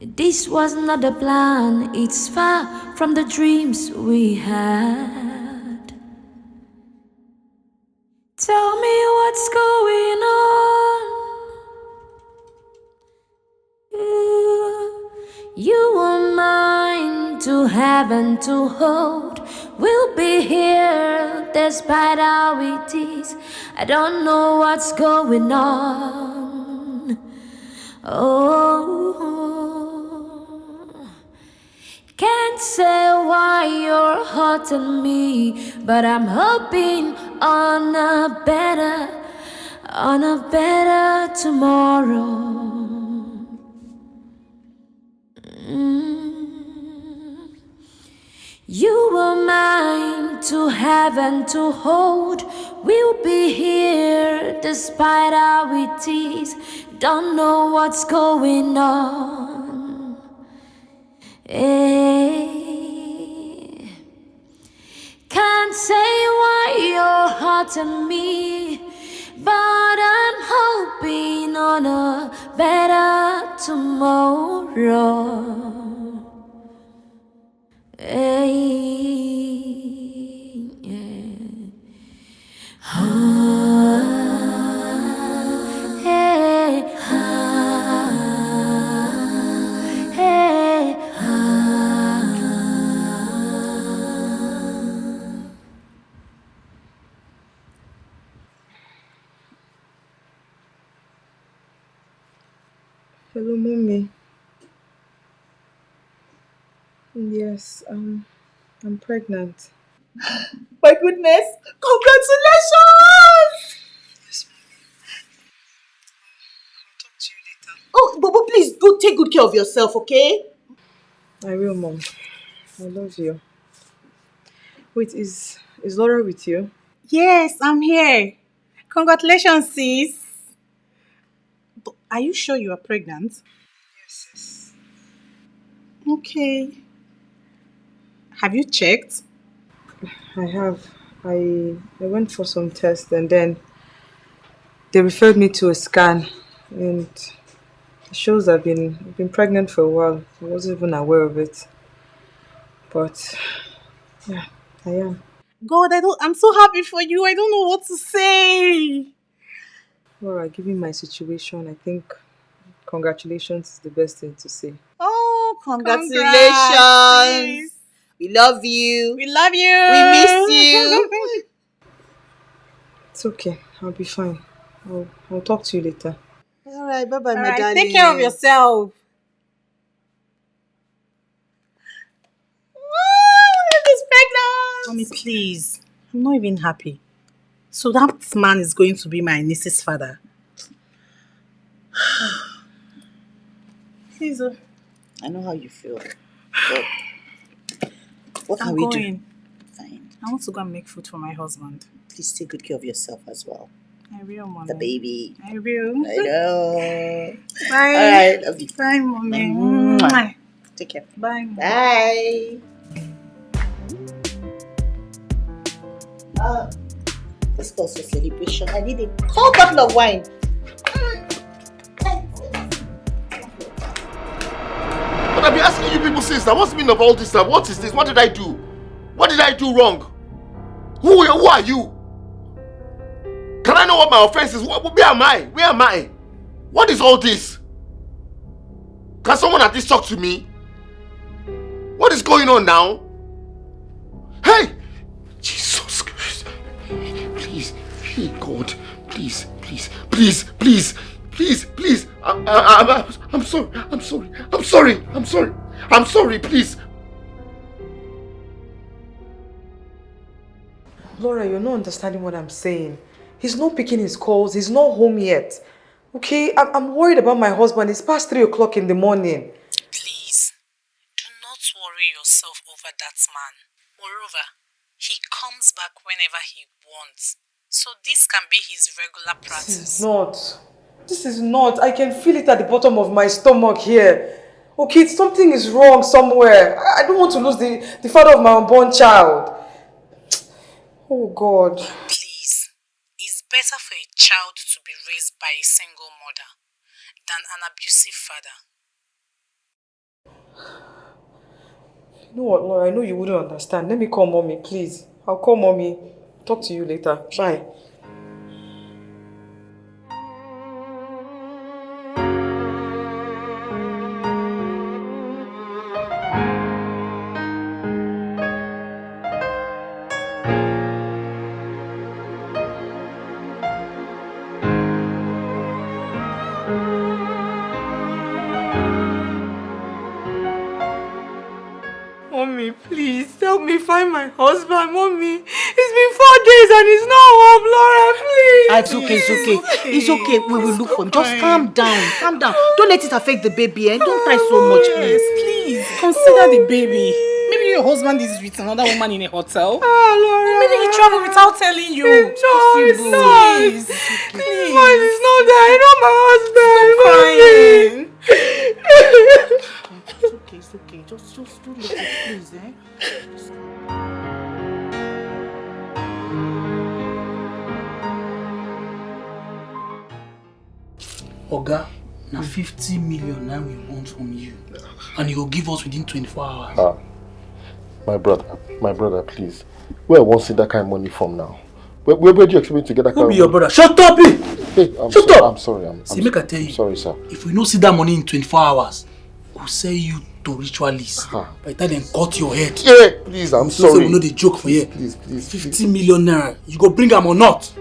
This was not the plan, it's far from the dreams we had. Tell me what's going on. You were mine to have and to hold. We'll be here despite how it is. I don't know what's going on. Oh, can't say why you're hurting me, but I'm hoping on a better tomorrow. You were mine to have and to hold. We'll be here despite how it is. Don't know what's going on. Can't say why you're hurting me, but I'm hoping on a better tomorrow. Hello, Mommy. Yes, I'm pregnant. My goodness! Congratulations! I'll talk to you later. Oh, but please go take good care of yourself, okay? I will, Mom. I love you. Wait, is Laura with you? Yes, I'm here. Congratulations, sis. But are you sure you are pregnant? Yes. Okay. Have you checked? I have. I went for some tests and then they referred me to a scan and it shows I've been pregnant for a while. I wasn't even aware of it. But yeah, I am. God, I'm so happy for you. I don't know what to say. Laura, given my situation, I think congratulations is the best thing to say. Oh, Congrats, congratulations! sis. We love you. We love you. We miss you. It's okay. I'll be fine. I'll talk to you later. All right, bye-bye, All my right, darling. take care of yourself. She's pregnant. Mommy, please. I'm not even happy. So that man is going to be my niece's father. Please. I know how you feel. But What can I'm we do? going. Fine. I want to go and make food for my husband. Please take good care of yourself as well. I will, mommy. The baby. I will. I know. Bye. All right. Love you. Bye, mommy. Mwah. Take care. Bye, mommy. Bye. This calls for celebration. I need a cold bottle of wine. But I've been asking you people since now, what's the meaning of all this stuff? What is this? What did I do? What did I do wrong? Who are you? Can I know what my offense is? Where am I? Where am I? What is all this? Can someone at least talk to me? What is going on now? Hey! Jesus Christ. Please, hey God. Please, please, please, please, please, please. I'm sorry. I'm sorry. I'm sorry. I'm sorry. I'm sorry, please. Laura, you're not understanding what I'm saying. He's not picking his calls. He's not home yet. Okay? I'm worried about my husband. It's past 3 o'clock in the morning. Please, do not worry yourself over that man. Moreover, he comes back whenever he wants. So this can be his regular practice. This is not. I can feel it at the bottom of my stomach here. Okay, something is wrong somewhere. I don't want to lose the father of my unborn child. Oh God. Please, it's better for a child to be raised by a single mother than an abusive father. You know what, Laura? I know you wouldn't understand. Let me call mommy, please. I'll call mommy. Talk to you later. Bye. Mommy, please help me find my husband, Mommy. It's been 4 days and he's not home, Laura, please. It's okay. It's okay. We will look for him. Just calm down. Calm down. Don't let it affect the baby. Don't cry so much, please. Please, consider the baby. Maybe your husband is with another woman in a hotel. Laura. Maybe he traveled without telling you. No, it's not. Please. Please. It's not that. I know my husband. Crying. It's okay. Just don't let it, please, eh? Oga, now 50 million now we want from you. And you will give us within 24 hours. My brother, please. Where I won't see that kind of money from now? Where do you expect me to get that kind of money? Who be your brother? Shut up! Hey, Shut up! I'm sorry. See, make I tell you. Sorry, sir. If we don't see that money in 24 hours, we'll sell you to ritualists. By the time they cut your head. Yeah, please, I'm sorry. Say we know the joke for you. Please. 50 million naira. You go bring them or not?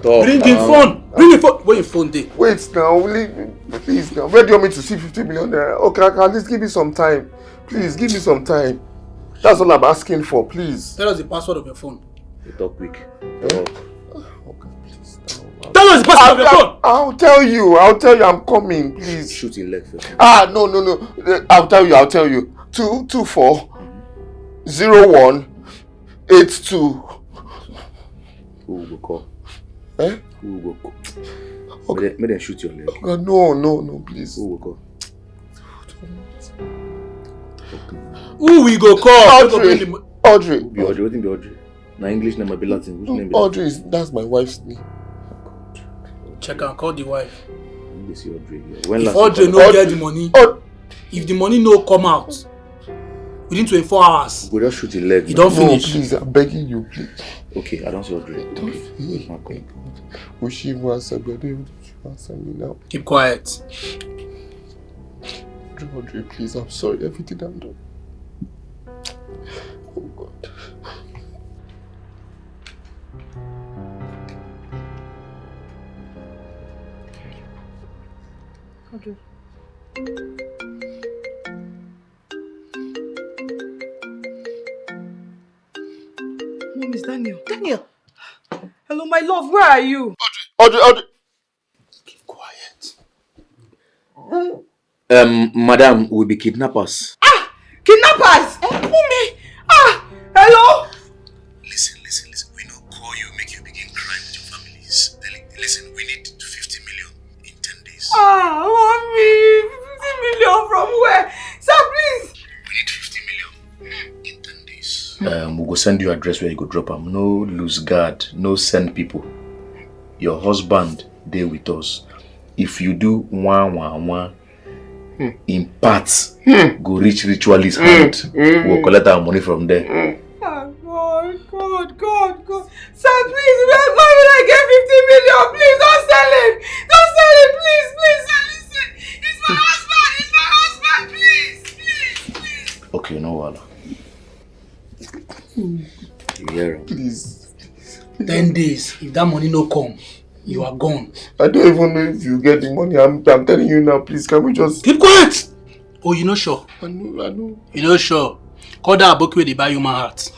Bring the phone. Bring the phone. Where your phone there? Wait now, please now. Where do you want me to see 50 million naira? Okay, at least give me some time. Please, give me some time. That's all I'm asking for, please. Tell us the password of your phone. You talk quick. Okay, please. Tell us the password of your phone. I'll tell you. I'm coming, please. Shoot in leg first. No. I'll tell you. 224 01 82. Who will go call? Eh? Who will go call? Okay. May they shoot your leg. Okay, no, please. Who will call? Who we go call? Audrey. Who be Audrey? What be Audrey? Na English name, be Latin. Which name be Audrey, that's my wife's name. Check and call the wife. They see Audrey. If Audrey no get the money, if the money no come out within 24 hours, we just shoot the leg. You don't finish. No, please, I'm begging you, please. Okay, I don't see Audrey. Okay. Will she even answer me? I don't even think she will answer me now. Keep quiet. Audrey, please, I'm sorry. Everything I'm doing. Oh God. Audrey. Mom, it's Daniel. Daniel. Hello, my love. Where are you? Audrey. Keep quiet. Madam, will be kidnappers. Kidnappers! Mommy! Ah! Hello? Listen. We no call you, make you begin crying with your families. Listen, we need 50 million in 10 days. Ah, mommy! 50 million from where? Sir, please! We need 50 million in 10 days. We go send you address where you go drop them. No lose guard, no send people. Your husband, they with us. If you do one, in parts, go reach ritualist hand. We'll collect our money from there. Oh, God. Sir, please, where will I get 50 million? Please, don't sell it. Don't sell it, please, sir, listen. It's my husband, please. Okay, no wala. You hear him? Please. 10 days. If that money no come, you are gone. I don't even know if you get the money. I'm telling you now, please, can we just... Keep quiet! Oh, you not sure? I know. You not sure? Call that book where they buy human heart.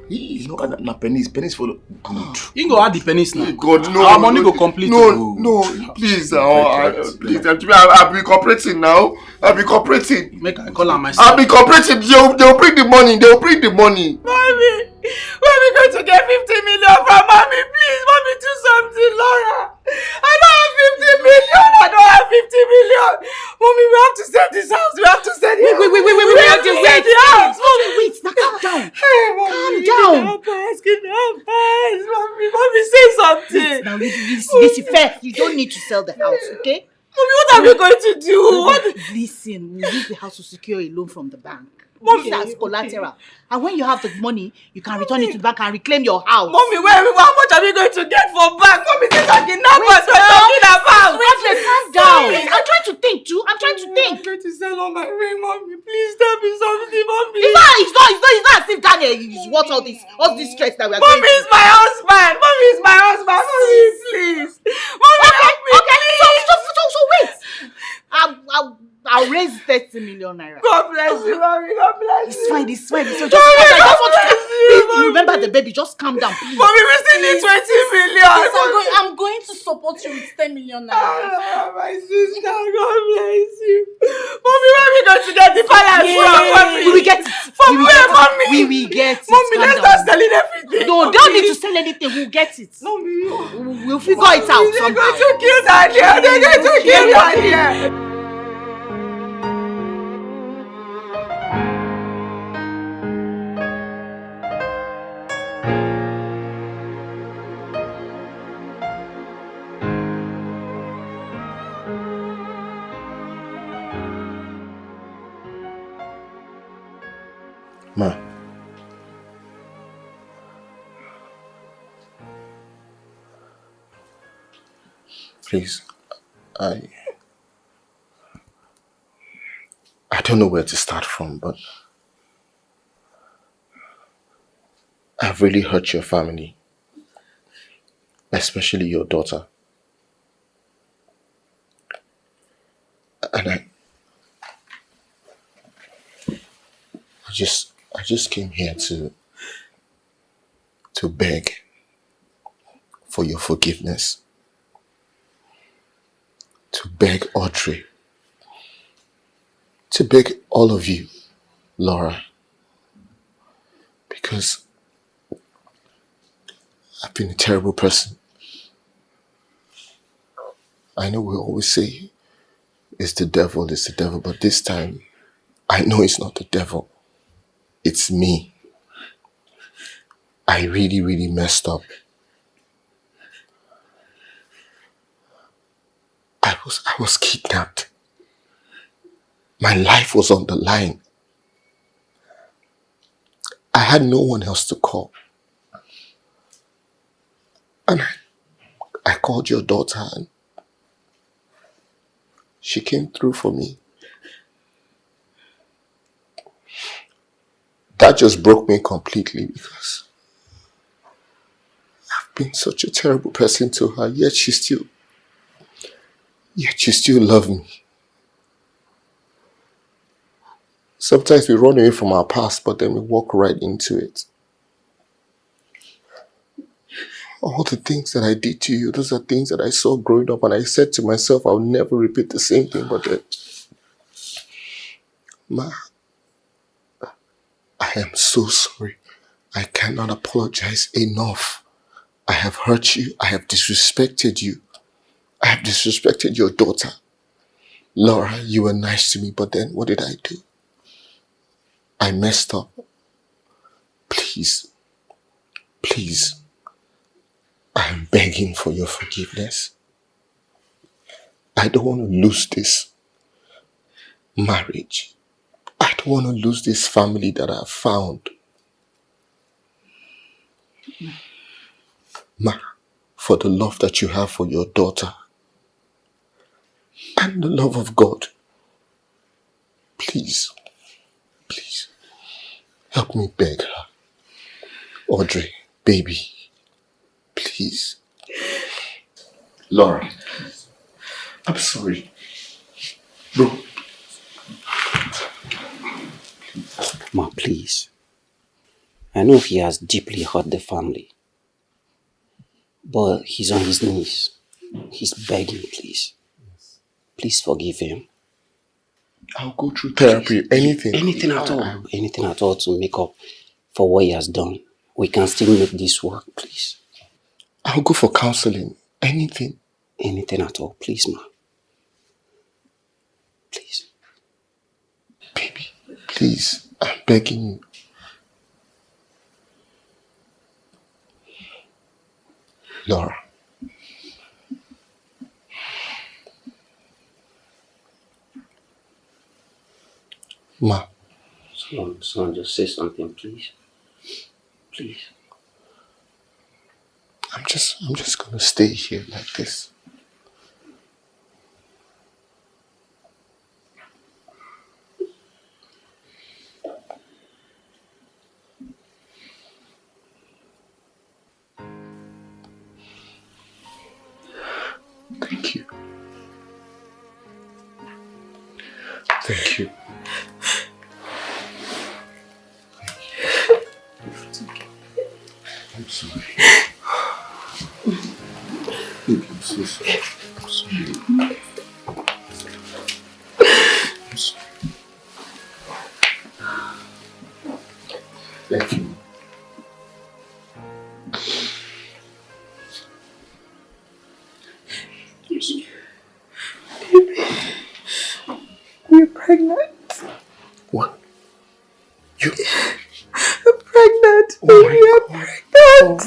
You know, na pennies for good. You go add the pennies now. God, no. Our money go complete. No, please. Please, I'll be cooperating now. I'll be cooperating. Make I call her myself. I'll be cooperating. They'll bring the money. Mommy, where are we going to get 50 million from? Mommy, please, mommy, do something, Laura. I don't have 50 million. Mommy, we have to sell this house. We have to sell the house. Wait, now calm down. Hey, mommy, Calm down. Kidnap us. Mommy, say something. Now listen first. You don't need to sell the house, okay? Mommy, what are we going to do? Listen, we'll use the house to secure a loan from the bank. Mommy, that's collateral. And when you have the money, you can return it to the bank and reclaim your house. Mommy, how much are we going to get for back? Mommy, they're talking numbers. We're talking about. Wait, calm down. I'm trying to think too. I'm trying to think. I'm going to sell all my ring, Mommy. Please tell me something, Mommy. It's not as if Daniel is what all this stress that we are going Mommy is my husband. Mommy, please. Mommy, help me. Okay. So wait. I'll raise 30 million naira. God bless you, Mommy. God bless you. It's fine. Just please, remember the baby. Just calm down, please. Mommy, we still need 20 million. Please, I'm going to support you with 10 million naira. My sister, God bless you. Mommy, where are we going to get the balance from? Mommy, we will get it. From where, Mommy? We will get it. Mommy, let's start selling everything. No, don't need to sell anything. We'll get it. Mommy, we'll figure it out somehow. They're going to kill Daniel. They're going to kill Daniel. Ma. Please, I don't know where to start from, but I've really hurt your family, especially your daughter. And I just came here to beg for your forgiveness. To beg Audrey. To beg all of you, Laura. Because I've been a terrible person. I know we always say it's the devil, but this time I know it's not the devil. It's me. I really, really messed up. I was kidnapped. My life was on the line. I had no one else to call. And I called your daughter and she came through for me. That just broke me completely because I've been such a terrible person to her, yet she still loves me. Sometimes we run away from our past, but then we walk right into it. All the things that I did to you, those are things that I saw growing up, and I said to myself, I'll never repeat the same thing, but then, Ma, I am so sorry. I cannot apologize enough. I have hurt you. I have disrespected you. I have disrespected your daughter. Laura, you were nice to me, but then what did I do? I messed up. Please, please, I am begging for your forgiveness. I don't want to lose this marriage. I don't want to lose this family that I've found. Ma, for the love that you have for your daughter and the love of God, please, please, help me beg her. Audrey, baby, please. Laura, I'm sorry. Bro. Ma, please. I know he has deeply hurt the family. But he's on his knees. He's begging, please. Please forgive him. I'll go through therapy, anything. Anything at all. Anything at all to make up for what he has done. We can still make this work, please. I'll go for counseling. Anything. Anything at all, please, ma. Please. Baby, please. I'm begging you. Laura. Ma. Son, just say something, please. Please. I'm just gonna stay here like this. Thank you. Thank you. I'm sorry. I'm so sorry. I'm sorry. I'm sorry. Thank you. Baby, you're pregnant. What? You? I'm pregnant. Baby, I'm pregnant.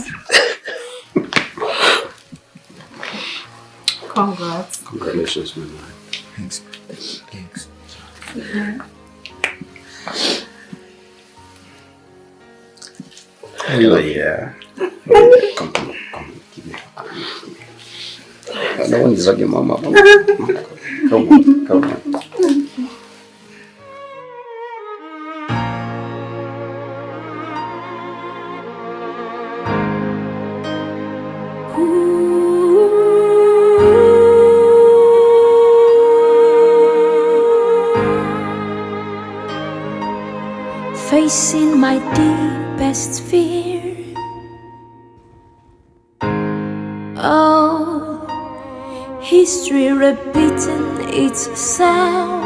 Congrats. Congratulations, my man. Thanks. Thanks. Hello, yeah. Come. Give me. No one is like your mama. Come on. Facing my deepest fear. Oh, history repeating itself.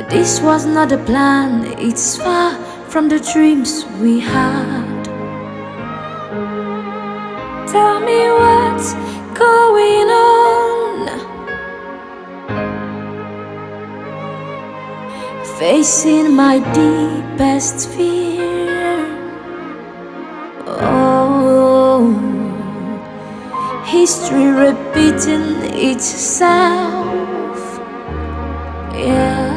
This was not a plan, it's far from the dreams we had. Tell me what's going on. Facing my deepest fear. Oh, history repeating itself. Yeah.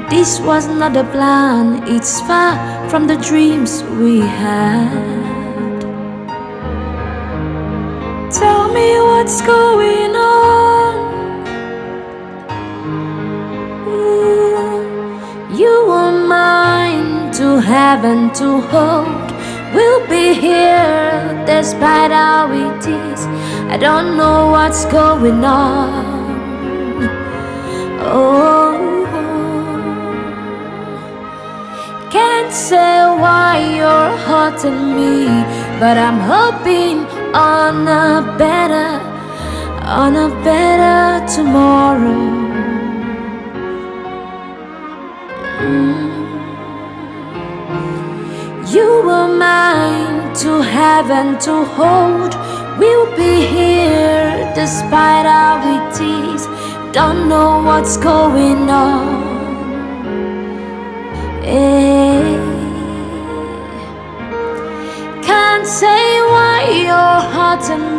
This was not a plan, it's far from the dreams we had. Tell me what's going on. You are mine to have and to hold. We'll be here despite how it is. I don't know what's going on. Oh, can't say why you're hurting me, but I'm hoping on a better, on a better tomorrow. You were mine to have and to hold. We'll be here despite our tease. Don't know what's going on. Can't say why you're hurting